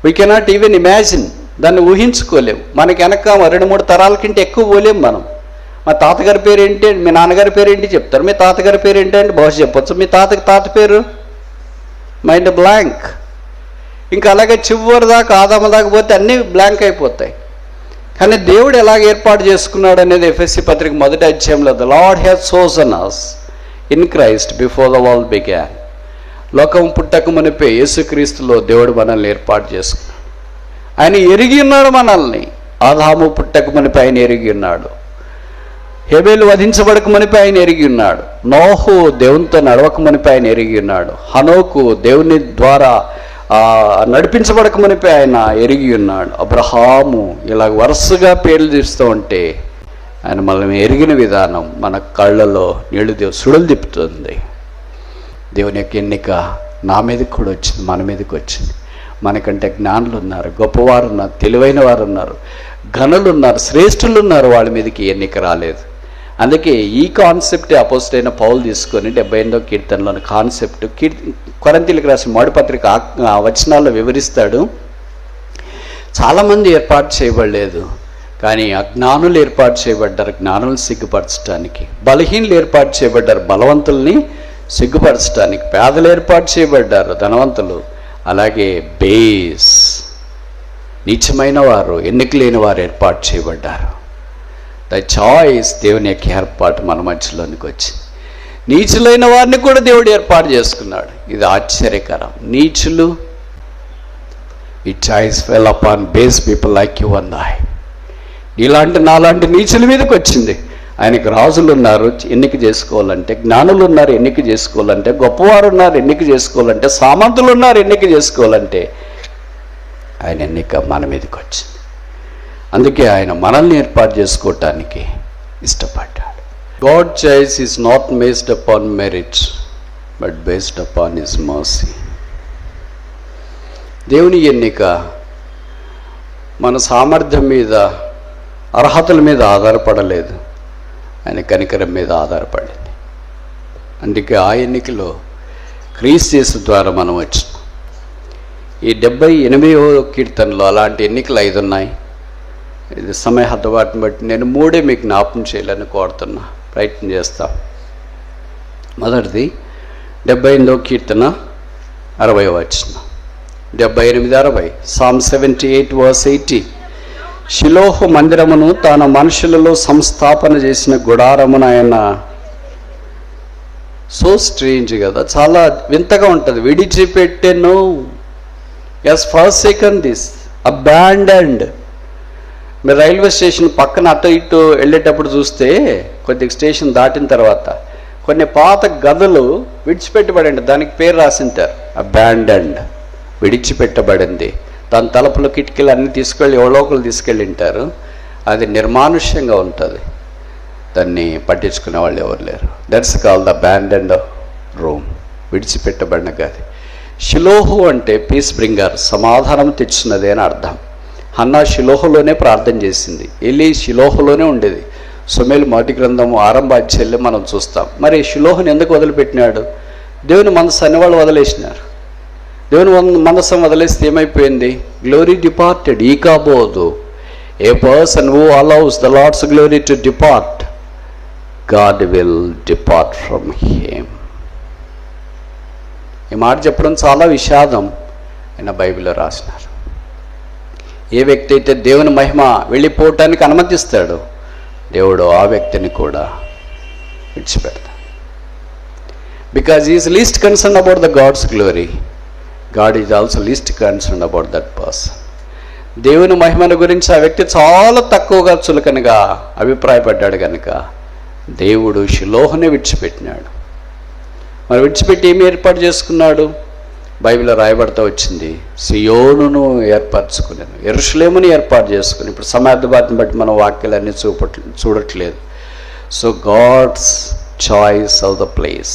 We cannot even imagine. దాన్ని ఊహించుకోలేము. మనకి వెనక 2-3 తరాల కంటే ఎక్కువ పోలేము మనం. మా తాతగారి పేరు ఏంటి, మీ నాన్నగారి పేరు ఏంటి చెప్తారు. మీ తాతగారి పేరు ఏంటి అంటే బహుశా చెప్పచ్చు. మీ తాత పేరు మైండ్ బ్లాంక్. ఇంకా అలాగే చివరి దాకా, ఆదాము దాకా పోతే అన్నీ బ్లాంక్ అయిపోతాయి. కానీ దేవుడు ఎలాగ ఏర్పాటు చేసుకున్నాడు అనేది ఎఫెసీ పత్రిక 1వ అధ్యాయంలో, the lord has chosen us in Christ before the world began. లోకం పుట్టక మునిపే యేసుక్రీస్తులో దేవుడు మనల్ని ఏర్పాటు చేసుకున్నాడు. ఆయన ఎరిగి ఉన్నాడు మనల్ని. ఆదాము పుట్టక మునిపే ఆయన ఎరిగి ఉన్నాడు. హేబేలు వధించబడక మునిపే ఆయన ఎరిగి ఉన్నాడు. నోహు దేవునితో నడవక మునిపే ఆయన ఎరిగి ఉన్నాడు. హనోకు దేవుని ద్వారా నడిపించబడక మునిపే ఆయన ఎరిగి ఉన్నాడు. అబ్రహాము, ఇలా వరుసగా పేర్లు తీస్తూ ఉంటే ఆయన మనల్ని ఎరిగిన విధానం మన కళ్ళలో నీళ్లు సుడులు తిప్పుతుంది. దేవుని యొక్క ఎన్నిక నా మీదకి కూడా వచ్చింది, మన మీదకి వచ్చింది. మనకంటే జ్ఞానులు ఉన్నారు, గొప్పవారు ఉన్నారు, తెలివైన వారు ఉన్నారు, ఘనులు ఉన్నారు, శ్రేష్ఠులు ఉన్నారు. వాళ్ళ మీదకి ఎన్నిక రాలేదు. అందుకే ఈ కాన్సెప్టే అపోజిట్ పౌలు తీసుకొని 78వ కీర్తనలోని కాన్సెప్ట్ కొరింథీయులకు రాసిన మొదటి పత్రిక వచనాల్లో వివరిస్తాడు. చాలామంది ఏర్పాటు చేయబడలేదు, కానీ అజ్ఞానులు ఏర్పాటు చేయబడ్డారు జ్ఞానులను సిగ్గుపరచడానికి. బలహీనులు ఏర్పాటు చేయబడ్డారు బలవంతుల్ని సిగ్గుపరచడానికి. పేదలు ఏర్పాటు చేయబడ్డారు, ధనవంతులు. అలాగే బేస్, నీచమైన వారు, ఎన్నిక లేని వారు ఏర్పాటు చేయబడ్డారు. ద చాయిస్, దేవుని యొక్క ఏర్పాటు మన మధ్యలోనికి వచ్చింది. నీచులైన వారిని కూడా దేవుడు ఏర్పాటు చేసుకున్నాడు. ఇది ఆశ్చర్యకరం. నీచులు, ఈ choice fell upon base people like you and I. ఇలాంటి నాలాంటి నీచుల మీదకి వచ్చింది. ఆయనకి రాజులు ఉన్నారు ఎన్నిక చేసుకోవాలంటే, జ్ఞానులు ఉన్నారు ఎన్నిక చేసుకోవాలంటే, గొప్పవారు ఉన్నారు ఎన్నిక చేసుకోవాలంటే, సామంతులు ఉన్నారు ఎన్నిక చేసుకోవాలంటే, ఆయన ఎన్నిక మన మీదకి వచ్చింది. అందుకే ఆయన మనల్ని ఏర్పాటు చేసుకోవటానికి ఇష్టపడ్డాడు. God choice is not based upon merit but based upon his mercy. దేవుని ఎన్నిక మన సామర్థ్యం మీద, అర్హతల మీద ఆధారపడలేదు, ఆయన కనికరం మీద ఆధారపడింది. అందుకే ఆ ఎన్నికలో క్రీస్తు యేసు ద్వారా మనం వచ్చినాం. ఈ 78వ కీర్తనలో అలాంటి ఎన్నికలు 5 ఉన్నాయి. ఇది సమయ హద్దుబాటుని బట్టి నేను 3 మీకు జ్ఞాపకం చేయాలని కోరుతున్నా, ప్రయత్నం చేస్తాం. మొదటిది 78వ కీర్తన 60వ వచనం, 78-60. Psalm 78 verse 80. షిలోహు మందిరమును తాను మనుషులలో సంస్థాపన చేసిన గుడారమును ఆయన సో స్ట్రేంజ్ కదా, చాలా వింతగా ఉంటుంది. విడిచిపెట్టెను, ఎస్ ఫర్సేకన్ దిస్, అబాండన్డ్. మీరు రైల్వే స్టేషన్ పక్కన అటు ఇటు వెళ్ళేటప్పుడు చూస్తే కొద్ది స్టేషన్ దాటిన తర్వాత కొన్ని పాత గదులు విడిచిపెట్టబడండి, దానికి పేరు రాసింటారు అబాండన్డ్, విడిచిపెట్టబడింది. దాని తలుపులు కిటికీలు అన్నీ తీసుకెళ్ళి ఎవలోకలు తీసుకెళ్ళి ఉంటారు. అది నిర్మానుష్యంగా ఉంటుంది, దాన్ని పట్టించుకునే వాళ్ళు ఎవరు లేరు. That's called the abandoned room, విడిచిపెట్టబడిన గది. షిలోహు అంటే పీస్ బ్రింగర్, సమాధానం తెచ్చున్నది అని అర్థం. హన్నా షిలోహులోనే ప్రార్థన చేసింది, ఎలీ షిలోహులోనే ఉండేది. సమూయేలు మొదటి గ్రంథము 6వ అధ్యాయంలో మనం చూస్తాం. మరి షిలోహుని ఎందుకు వదిలిపెట్టినాడు? దేవుని మనసు అనేవాళ్ళు వదిలేసినారు. దేవుని మనస్సు వదిలేస్తే ఏమైపోయింది? Glory departed. ఈకాబోదు, a person who allows the lord's glory to depart, God will depart from him. ఈ మాట చెప్పడం చాలా విషాదం. ఆయన బైబిల్లో రాసినారు. ఏ వ్యక్తి అయితే దేవుని మహిమ వెళ్ళిపోవటానికి అనుమతిస్తాడో దేవుడు ఆ వ్యక్తిని కూడా విడిచిపెడతాడు. Because is least concern about the God's glory, God is also least concern about that person. దేవుని మహిమను గురించి ఆ వ్యక్తి చాలా తక్కువగా చులకనగా అభిప్రాయపడ్డాడు కనుక దేవుడు షిలోహునే విడిచిపెట్టినాడు. మరి విడిచిపెట్టి ఏమి ఏర్పాటు చేసుకున్నాడు? బైబిల్లో రాయబడుతూ వచ్చింది, సియోనును ఏర్పరచుకున్నాను, యెరూషలేముని ఏర్పాటు చేసుకుని. ఇప్పుడు సమార్థబాటుని బట్టి మనం వాక్యాలన్నీ చూడట్లేదు. So God's choice of the place,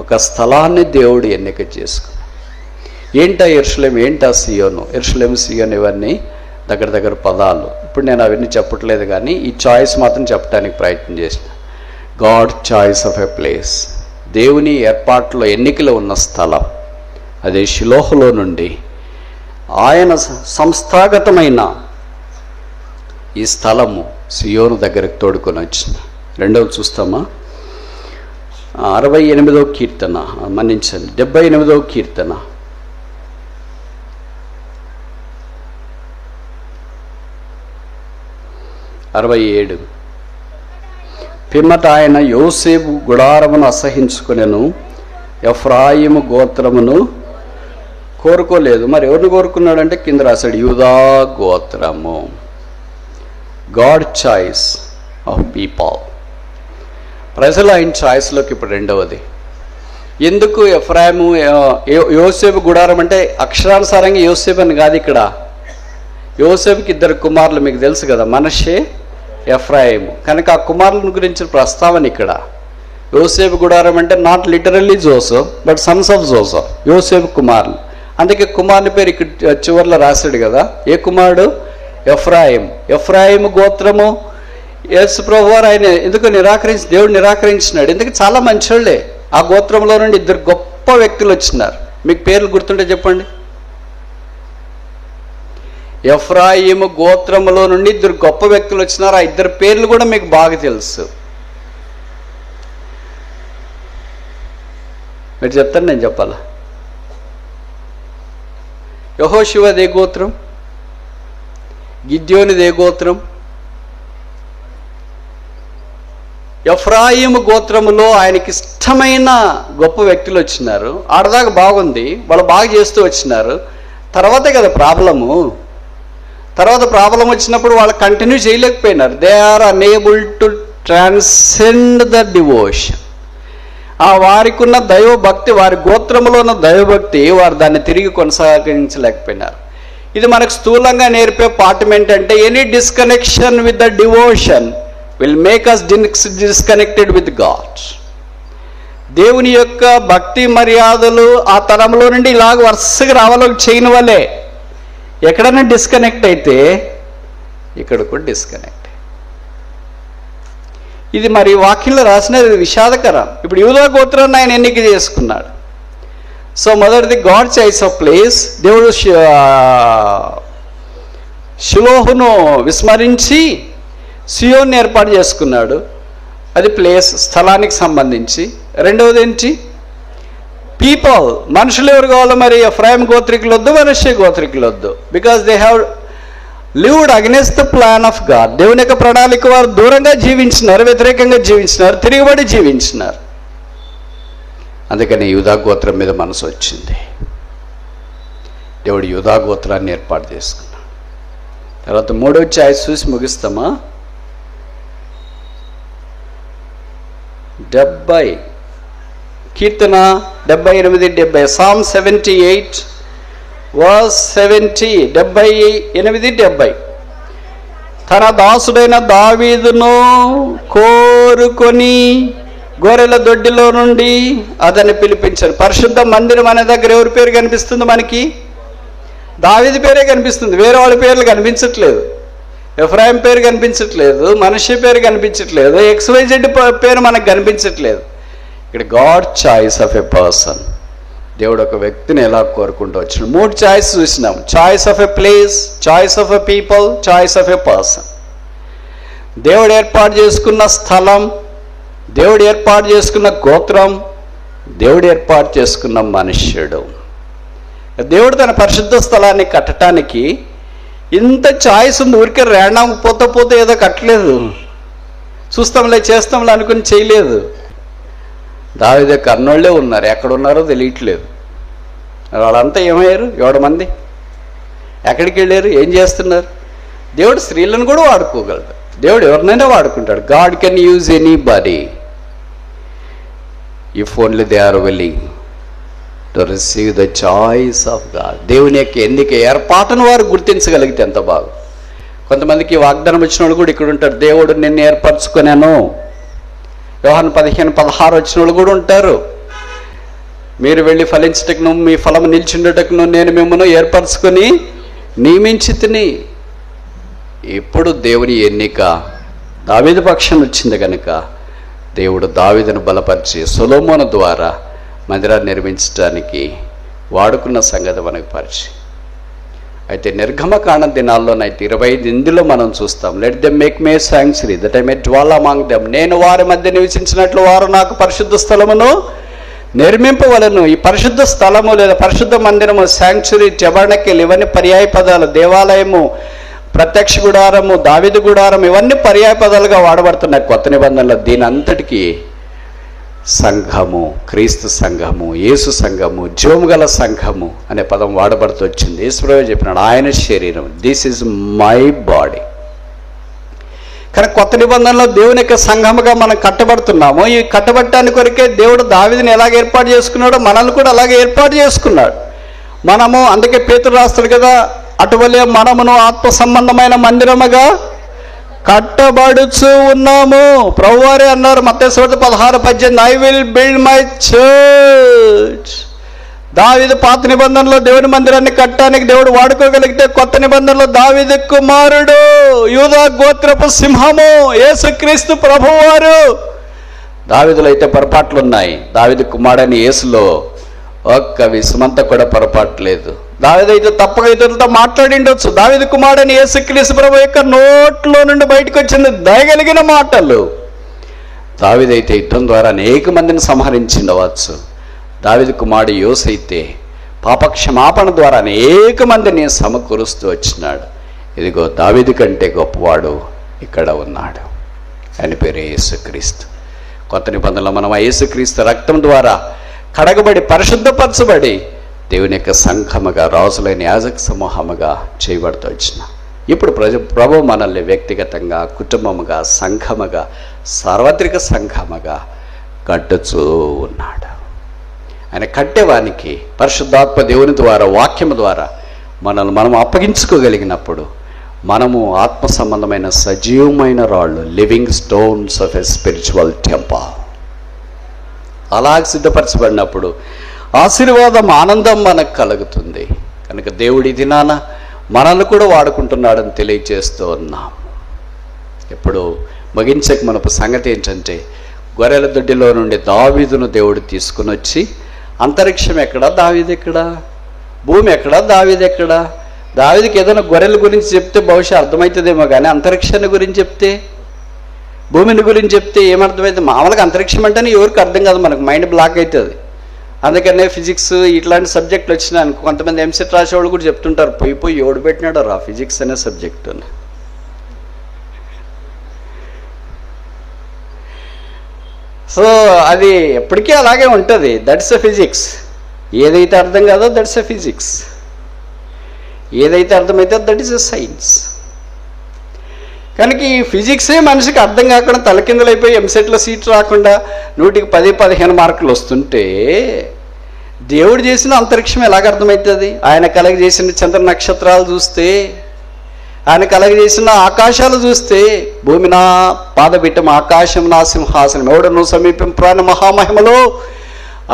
ఒక స్థలాన్ని దేవుడు ఎన్నిక చేసుకున్నాడు. ఏంటా యెరూషలేం, ఏంటా సియోను? యెరూషలేం, సియోను ఇవన్నీ దగ్గర దగ్గర పదాలు. ఇప్పుడు నేను అవన్నీ చెప్పట్లేదు, కానీ ఈ చాయిస్ మాత్రం చెప్పడానికి ప్రయత్నం చేసిన. God choice of a place, దేవుని ఏర్పాట్లో ఎన్నికలో ఉన్న స్థలం, అదే షిలోహులో నుండి ఆయన సంస్థాగతమైన ఈ స్థలము సియోను దగ్గరకు తోడుకొని వచ్చిన. రెండవది చూస్తామా? 68వ కీర్తన, మన్నించండి, 78వ కీర్తన 67. పిమ్మట ఆయన యోసేపు గుడారమును అసహించుకునెను, ఎఫ్రాయిము గోత్రమును కోరుకోలేదు. మరి ఎవరిని కోరుకున్నాడంటే కింద రాశాడు, యూదా గోత్రము. God choice of people. ప్రజలు ఆయన చాయిస్లోకి ఇప్పుడు రెండవది. ఎందుకు ఎఫ్రాయిము యోసేపు గుడారం అంటే అక్షరానుసారంగా యోసేపు అని కాదు. ఇక్కడ యోసేపుకి 2 కుమారులు, మీకు తెలుసు కదా, మనషే, ఎఫ్రాయిము. కనుక ఆ కుమారుల గురించిన ప్రస్తావన ఇక్కడ. యోసేపు గుడారం అంటే not literally Joseph, but Sons of Joseph, యోసేపు కుమారులు. అందుకే కుమారుని పేరు ఇక్కడ చివరిలో రాశాడు కదా. ఏ కుమారుడు? ఎఫ్రాయిం. ఎఫ్రాయిము గోత్రము. యేసు ప్రభువారు ఆయన ఎందుకు దేవుడు నిరాకరించినాడు? ఎందుకు చాలా మంచోళ్ళే. ఆ గోత్రంలో నుండి 2 గొప్ప వ్యక్తులు వచ్చినారు. మీకు పేర్లు గుర్తుంటే చెప్పండి. ఎఫ్రాయిము గోత్రములో నుండి 2 గొప్ప వ్యక్తులు వచ్చినారు. ఆ 2 పేర్లు కూడా మీకు బాగా తెలుసు. మీరు చెప్తాను, నేను చెప్పాలా? యెహోషువదే గోత్రం, గిద్యోనిదే గోత్రం. ఎఫ్రాయిము గోత్రములో ఆయనకి ఇష్టమైన గొప్ప వ్యక్తులు వచ్చినారు. ఆడదాకా బాగుంది, వాళ్ళు బాగా చేస్తూ వచ్చినారు. తర్వాతే కదా ప్రాబ్లము. తర్వాత ప్రాబ్లం వచ్చినప్పుడు వాళ్ళు కంటిన్యూ చేయలేకపోయినారు. They are unable to transcend the devotion. వారికి ఉన్న దైవభక్తి, వారి గోత్రములో ఉన్న దైవభక్తి, వారు దాన్ని తిరిగి కొనసాగించలేకపోయినారు. ఇది మనకు స్థూలంగా నేర్పే పాఠం ఏంటంటే, any disconnection with the devotion will make us disconnected with God. దేవుని యొక్క భక్తి మర్యాదలు ఆ తరంలో నుండి ఇలాగ వరుసగా రావాలో చేయని వల్లే. ఎక్కడైనా డిస్కనెక్ట్ అయితే ఇక్కడ కూడా డిస్కనెక్ట్. ఇది మరి వాక్యంలో రాసినది విషాదకరం. ఇప్పుడు యూదా గోత్రాన్ని ఆయన ఎన్నిక చేసుకున్నాడు. సో మొదటిది గాడ్ చాయిస్ ఆఫ్ ప్లేస్. దేవుడు షిలోహును విస్మరించి సియోన్ని ఏర్పాటు చేసుకున్నాడు. అది ప్లేస్, స్థలానికి సంబంధించి. రెండవది ఏంటి? పీపుల్, మనుషులు ఎవరు కావాలో? మరి ఎఫ్రాయిం గోత్రికులు వద్దు, మనష్షే గోత్రికులు వద్దు. Because they have lived against the plan of God. దేవుని యొక్క ప్రణాళిక వారు దూరంగా జీవించినారు, వ్యతిరేకంగా జీవించినారు, తిరుగుబడి జీవించినారు. అందుకని యూదా గోత్రం మీద మనసు వచ్చింది. దేవుడు యూదా గోత్రాన్ని ఏర్పాటు చేసుకున్నాడు. తర్వాత 3వ ఛాయిస్ చూసి ముగిస్తామా? 70 కీర్తన 78 Psalm 78 verse 70 78 తన దాసుడైన దావీదును కోరుకొని గొర్రెల దొడ్డిలో నుండి అతన్ని పిలిపించారు. పరిశుద్ధ మందిరం అనే దగ్గర ఎవరి పేరు కనిపిస్తుంది మనకి? దావీదు పేరే కనిపిస్తుంది. వేరే వాళ్ళ పేర్లు కనిపించట్లేదు. ఎఫ్రాయిం పేరు కనిపించట్లేదు, మనష్షే పేరు కనిపించట్లేదు, XYZ పేరు మనకు కనిపించట్లేదు. ఇక్కడ God choice of a person. దేవుడు ఒక వ్యక్తిని ఎలా కోరుకుంటూ వచ్చినాడు. 3 చాయిస్ చూసినాం. Choice of a place, choice of a people, choice of a person. దేవుడు ఏర్పాటు చేసుకున్న స్థలం, దేవుడు ఏర్పాటు చేసుకున్న గోత్రం, దేవుడు ఏర్పాటు చేసుకున్న మనుష్యుడు. దేవుడు తన పరిశుద్ధ స్థలాన్ని కట్టడానికి ఇంత చాయిస్ ఉంది. ఊరికే ర్యాండమ్ పోతే ఏదో కట్టలేదు, చూస్తాంలే చేస్తాంలే అనుకుని చేయలేదు. దావీదు కర్నోళ్ళే ఉన్నారు, ఎక్కడున్నారో తెలియట్లేదు. వాళ్ళంతా ఏమయ్యారు? 7 మంది ఎక్కడికి వెళ్ళారు? ఏం చేస్తున్నారు? దేవుడు స్త్రీలను కూడా వాడుకోగలడు. దేవుడు ఎవరినైనా వాడుకుంటాడు. God can use anybody if only they are willing to receive the choice of God. దేవుని యొక్క ఎన్నిక ఏర్పాటును వారు గుర్తించగలిగితే ఎంత బాగు. కొంతమందికి వాగ్దానం వచ్చిన వాళ్ళు కూడా ఇక్కడ ఉంటారు. దేవుడు నిన్ను ఏర్పరచుకున్నాను. యోహాను 15:16 వచ్చిన వాళ్ళు కూడా ఉంటారు. మీరు వెళ్ళి ఫలించటకును మీ ఫలం నిలిచిండటకును నేను మిమ్మల్ని ఏర్పరచుకొని నియమించితిని. ఇప్పుడు దేవుని ఎన్నిక దావీదు పక్షం వచ్చింది కనుక దేవుడు దావీదును బలపరిచి సొలొమోను ద్వారా మందిరాన్ని నిర్మించడానికి వాడుకున్న సంగతి మనకు పరిచయం. అయితే నిర్గమకాండ దినాల్లోనైతే 25 మనం చూస్తాం. Let them make May sanctuary that I may dwell among them. నేను వారి మధ్య నివసించినట్లు వారు నాకు పరిశుద్ధ స్థలమును నిర్మింపవలను. ఈ పరిశుద్ధ స్థలము లేదా పరిశుద్ధ మందిరము, శాంక్చురీ, టెబర్నకెల్ ఇవన్నీ పర్యాయ పదాలు. దేవాలయము, ప్రత్యక్ష గుడారము, దావీదు గుడారం ఇవన్నీ పర్యాయ పదాలుగా వాడబడుతున్నాయి కొత్త నిబంధనలో. దీని అంతటికీ సంఘము, క్రీస్తు సంఘము, యేసు సంఘము, జోముగల సంఘము అనే పదం వాడబడుతూ వచ్చింది. యేసుప్రభువే చెప్పినాడు, ఆయన శరీరం, దిస్ ఈజ్ మై బాడీ. కానీ కొత్త నిబంధనలో దేవుని యొక్క సంఘముగా మనం కట్టబడుతున్నాము. ఈ కట్టబడటానికి కొరకే దేవుడు దావీదుని ఎలాగ ఏర్పాటు చేసుకున్నాడో మనల్ని కూడా అలాగే ఏర్పాటు చేసుకున్నాడు. మనము అందుకే పేతురు రాస్తాడు కదా, అటువలే మనమును ఆత్మ సంబంధమైన మందిరముగా కట్టబడుచు ఉన్నాము. ప్రభువారే అన్నారు మత్తయి 16:18 I will build my church. దావీదు పాత నిబంధనలో దేవుని మందిరాన్ని కట్టడానికి దేవుడు వాడుకోగలిగితే కొత్త నిబంధనలో దావీదు కుమారుడు, యూదా గోత్రపు సింహము, యేసుక్రీస్తు ప్రభువారు. దావీదులో అయితే పొరపాట్లు ఉన్నాయి. దావీదు కుమారుడని యేసులో ఒక్క విషమంతా కూడా పొరపాటు లేదు. దావీదు అయితే తప్పక ఇతరులతో మాట్లాడిండొచ్చు. దావీదు కుమారుడని యేసుక్రీస్తు ప్రభు యొక్క నోట్లో నుండి బయటకు వచ్చింది దయగలిగిన మాటలు. దావీదు అయితే యుద్ధం ద్వారా అనేక మందిని సంహరించిండవచ్చు. దావీదు కుమారుడు యోసు అయితే పాపక్షమాపణ ద్వారా అనేక మందిని సమకూరుస్తూ వచ్చినాడు. ఇదిగో దావీదు కంటే గొప్పవాడు ఇక్కడ ఉన్నాడు. ఆయన పేరు యేసుక్రీస్తు. కొత్త నిబంధనలో మనం ఆ యేసుక్రీస్తు రక్తం ద్వారా కడగబడి పరిశుద్ధపరచబడి దేవుని యొక్క సంఘముగా, రాజులైన యాజక సమూహముగా చేయబడుతూ వచ్చిన ఇప్పుడు ప్రభు మనల్ని వ్యక్తిగతంగా, కుటుంబముగా, సంఘముగా, సార్వత్రిక సంఘముగా కట్టుచూ ఉన్నాడు. ఆయన కట్టేవానికి పరిశుద్ధాత్మ దేవుని ద్వారా, వాక్యము ద్వారా మనల్ని మనం అప్పగించుకోగలిగినప్పుడు మనము ఆత్మ సంబంధమైన సజీవమైన రాళ్ళు, living stones of a spiritual temple. అలాగ సిద్ధపరచబడినప్పుడు ఆశీర్వాదం, ఆనందం మనకు కలుగుతుంది. కనుక దేవుడి దినాన మనల్ని కూడా వాడుకుంటున్నాడని తెలియజేస్తూ ఉన్నాం. ఇప్పుడు ముగించక మనపు సంగతి ఏంటంటే, గొర్రెల దొడ్డిలో నుండి దావీదును దేవుడు తీసుకుని వచ్చి, అంతరిక్షం ఎక్కడ, దావీదు ఎక్కడ, భూమి ఎక్కడ, దావీదు ఎక్కడ. దావీదుకి ఏదైనా గొర్రెల గురించి చెప్తే బహుశా అర్థమవుతుందేమో, కానీ అంతరిక్షాన్ని గురించి చెప్తే, భూమిని గురించి చెప్తే ఏమర్థమైంది? మామూలుగా అంతరిక్షం అంటేనే ఎవరికి అర్థం కాదు, మనకు మైండ్ బ్లాక్ అవుతుంది. అందుకనే ఫిజిక్స్ ఇట్లాంటి సబ్జెక్టులు వచ్చినాయి. కొంతమంది ఎంసెట్ రాసేవాళ్ళు కూడా చెప్తుంటారు, పోయి ఎవడు పెట్టినాడు రా ఫిజిక్స్ అనే సబ్జెక్టు. సో అది ఎప్పటికీ అలాగే ఉంటుంది. That's a physics. ఏదైతే అర్థం కాదో దట్స్ ఎ ఫిజిక్స్, ఏదైతే అర్థమైతే దట్ ఈస్ ఎ సైన్స్. కనుక ఈ ఫిజిక్సే మనిషికి అర్థం కాకుండా తలకిందులైపోయి ఎంసెట్లో సీట్ రాకుండా 100కి 10-15 మార్కులు వస్తుంటే దేవుడు చేసిన అంతరిక్షం ఎలాగ అర్థమవుతుంది? ఆయన కలగజేసిన చంద్ర నక్షత్రాలు చూస్తే, ఆయన కలగజేసిన ఆకాశాలు చూస్తే, భూమి నా పాదపీఠం, ఆకాశం నా సింహాసనం, ఎవడను సమీపింపురాని మహామహిమలో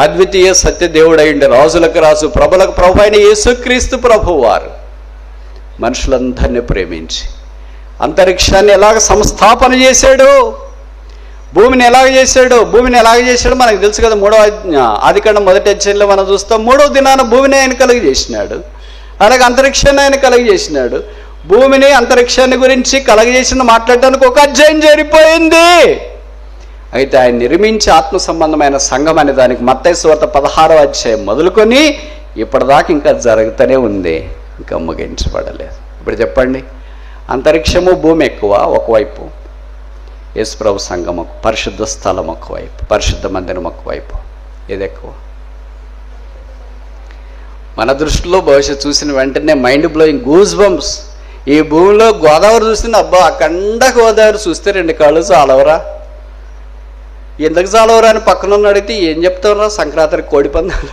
అద్వితీయ సత్య దేవుడైండి, రాజులకు రాజు, ప్రభులకు ప్రభు అయిన యేసుక్రీస్తు ప్రభు వారు మనుషులందరినీ ప్రేమించి అంతరిక్షాన్ని ఎలాగ సంస్థాపన చేశాడు, భూమిని ఎలాగ చేశాడు మనకు తెలుసు కదా. 3వ ఆదికాండం 1వ అధ్యాయంలో మనం చూస్తాం. 3వ దినాన భూమిని ఆయన కలుగజేసినాడు, అలాగే అంతరిక్షాన్ని ఆయన కలుగజేసినాడు. భూమిని అంతరిక్షాన్ని గురించి కలగజేసిన మాట్లాడటానికి ఒక అధ్యాయం జరిపోయింది. అయితే ఆయన నిర్మించి ఆత్మ సంబంధమైన సంఘం అనే దానికి మత్తయి సువార్త 16వ అధ్యాయం మొదలుకొని ఇప్పటిదాకా ఇంకా జరుగుతూనే ఉంది, ఇంకా ముగించబడలేదు. ఇప్పుడు చెప్పండి, అంతరిక్షము భూమి ఎక్కువ ఒకవైపు, యేసుప్రభు సంఘం పరిశుద్ధ స్థలం ఒకవైపు, పరిశుద్ధ మందిరం ఒకవైపు, ఏది ఎక్కువ? మన దృష్టిలో బహుశా చూసిన వెంటనే మైండ్ బ్లోయింగ్, గూస్ బంప్స్. ఈ భూమిలో గోదావరి చూస్తే అబ్బా అఖండ గోదావరి చూస్తే 2 కాళ్ళు చాలవరా, ఎందుకు చాలవరా అని పక్కన అడిగితే ఏం చెప్తావురా, సంక్రాంతికి కోడి పందాలు.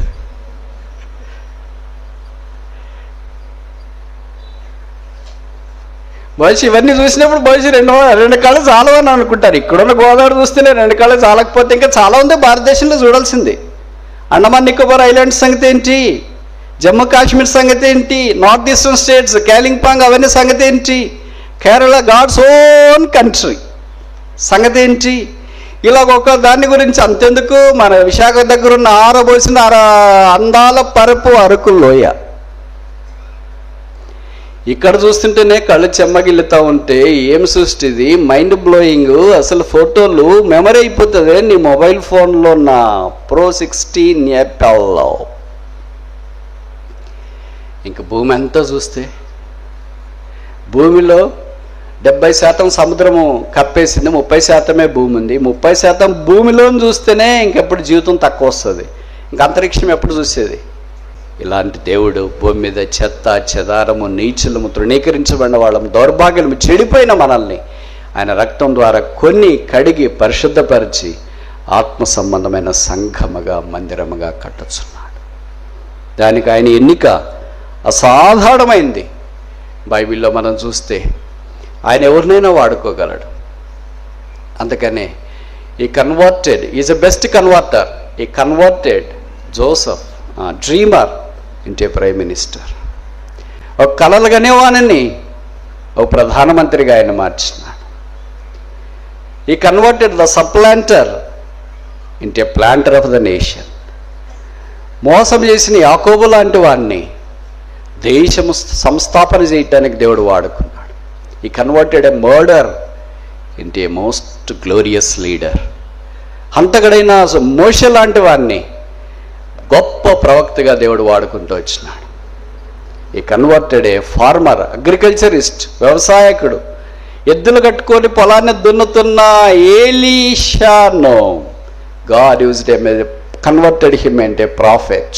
బహుశా ఇవన్నీ చూసినప్పుడు బహుశా 2 కాళ్ళు చాలవని అనుకుంటారు. ఇక్కడున్న గోదావరి చూస్తేనే 2 కాళ్ళు చాలకపోతే ఇంకా చాలా ఉంది భారతదేశంలో చూడాల్సింది. అండమాన్ నికోబార్ ఐలాండ్స్ సంగతి ఏంటి, జమ్మూ కాశ్మీర్ సంగతి ఏంటి, నార్త్ ఈస్టర్న్ స్టేట్స్ కాలింపాంగ్ అవన్నీ సంగతి ఏంటి, కేరళ గాడ్స్ ఓన్ కంట్రీ సంగతి ఏంటి, ఇలాగ ఒక దాని గురించి అంతెందుకు, మన విశాఖ దగ్గర ఉన్న ఆరబోసిన అందాల పరుపు అరకు లోయ, ఇక్కడ చూస్తుంటేనే కళ్ళు చెమ్మగిల్లుతూ ఉంటే ఏం సృష్టి ఇది, మైండ్ బ్లోయింగ్. అసలు ఫోటోలు మెమరీ అయిపోతుంది నీ మొబైల్ ఫోన్లో ఉన్న Pro 16 యాప్లో. ఇంక భూమి అంతా చూస్తే భూమిలో 70% సముద్రము కప్పేసింది, 30% భూమి ఉంది. 30% భూమిలోని చూస్తేనే ఇంకెప్పుడు జీవితం తక్కువ వస్తుంది, ఇంక అంతరిక్షం ఎప్పుడు చూసేది? ఇలాంటి దేవుడు భూమి మీద చెత్త చెదారము నీచులము తృణీకరించబడిన వాళ్ళము దౌర్భాగ్యము చెడిపోయిన మనల్ని ఆయన రక్తం ద్వారా కొన్ని కడిగి పరిశుద్ధపరిచి ఆత్మ సంబంధమైన సంఘముగా మందిరముగా కట్టుచున్నాడు. దానికి ఆయన ఎన్నిక అసాధారణమైంది. బైబిల్లో మనం చూస్తే ఆయన ఎవరినైనా వాడుకోగలడు. అందుకనే ఈ converted is a best converter. ఈ కన్వర్టెడ్ జోసెఫ్ డ్రీమర్ ఇంటే ప్రైమ్ మినిస్టర్. ఒక కలలుగానే వానని ఒక ప్రధానమంత్రిగా ఆయన మార్చినాడు. ఈ కన్వర్టెడ్ ద సప్లాంటర్ ఇంటే ప్లాంటర్ ఆఫ్ ద నేషన్. మోసం చేసిన యాకోబు లాంటి వాడిని దేశము సంస్థాపన చేయటానికి దేవుడు వాడుకున్నాడు. ఈ converted a murder into most glorious leader. హంతకుడైన మోషే లాంటి వాడిని గొప్ప ప్రవక్తగా దేవుడు వాడుకుంటూ వచ్చినాడు. ఈ కన్వర్టెడ్ ఏ ఫార్మర్, అగ్రికల్చరిస్ట్, వ్యవసాయకుడు, ఎద్దులు కట్టుకొని పొలాన్ని దున్నుతున్న ఏలీషాను God used him, converted him అంటే ప్రాఫెట్,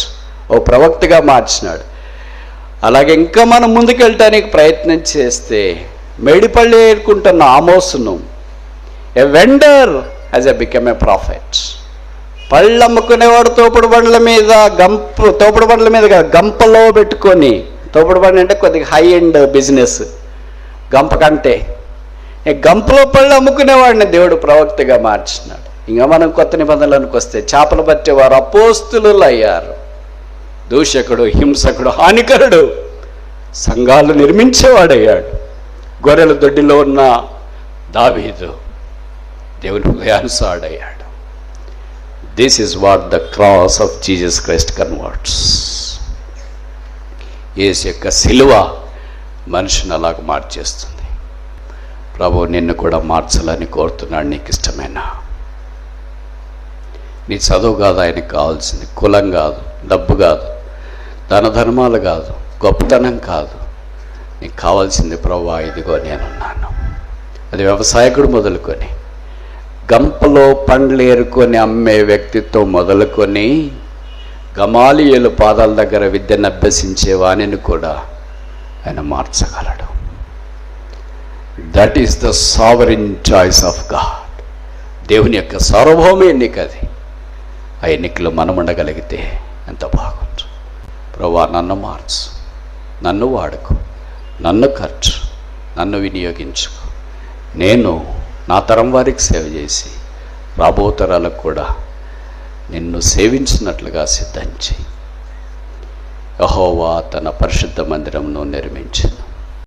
ఓ ప్రవక్తగా మార్చినాడు. అలాగే ఇంకా మనం ముందుకెళ్ళటానికి ప్రయత్నం చేస్తే మేడిపల్లి ఏరుకుంటున్న ఆమోసును a vendor as a become a prophet. పళ్ళు అమ్ముకునేవాడు తోపుడు బండ్ల మీద తోపుడు బండ్ల మీద గంపలో పెట్టుకొని, తోపుడు బండి అంటే కొద్దిగా హై ఎండ్ బిజినెస్, గంప కంటే గంపలో పళ్ళు అమ్ముకునేవాడిని దేవుడు ప్రవక్తగా మార్చినాడు. ఇంకా మనం కొత్త నిబంధనలకు వస్తే చేపలు పట్టేవారు అపోస్తులు అయ్యారు. దూషకుడు, హింసకుడు, హానికరుడు సంఘాలు నిర్మించేవాడయ్యాడు. గొర్రెల దొడ్డిలో ఉన్న దావీదు దేవుని హృదయానుసారుడయ్యాడు. This is what the cross of Jesus Christ converts. యేసు యొక్క సిలువ మనిషిని అలాగ మార్చేస్తుంది. ప్రభు నిన్ను కూడా మార్చాలని కోరుతున్నాడు. నీకు ఇష్టమైన నీ చదువు కాదు ఆయనకు కావాల్సింది, కులం కాదు, డబ్బు కాదు, ధన ధర్మాలు కాదు, గొప్పతనం కాదు. నీకు కావాల్సింది ప్రభువా ఇదిగో నేనున్నాను. అది వ్యవసాయకుడు మొదలుకొని గంపలో పండ్లు ఏరుకొని అమ్మే వ్యక్తితో మొదలుకొని గమాలియేలు పాదాల దగ్గర విద్యను అభ్యసించే వాణిని కూడా ఆయన మార్చగలడు. That is the sovereign choice of God. దేవుని యొక్క సార్వభౌమ ఎన్నిక అది. ఆ ఎన్నికలో మనం ఉండగలిగితే ఎంత బాగుంటుంది. ప్రభువా, నన్ను మార్చు, నన్ను వాడుకో, నన్ను ఖర్చు, నన్ను వినియోగించుకో. నేను నా తరం వారికి సేవ చేసి రాబో తరాలకు కూడా నిన్ను సేవించినట్లుగా సిద్ధం చేయి. యెహోవా తన పరిశుద్ధ మందిరమును నిర్మించెను.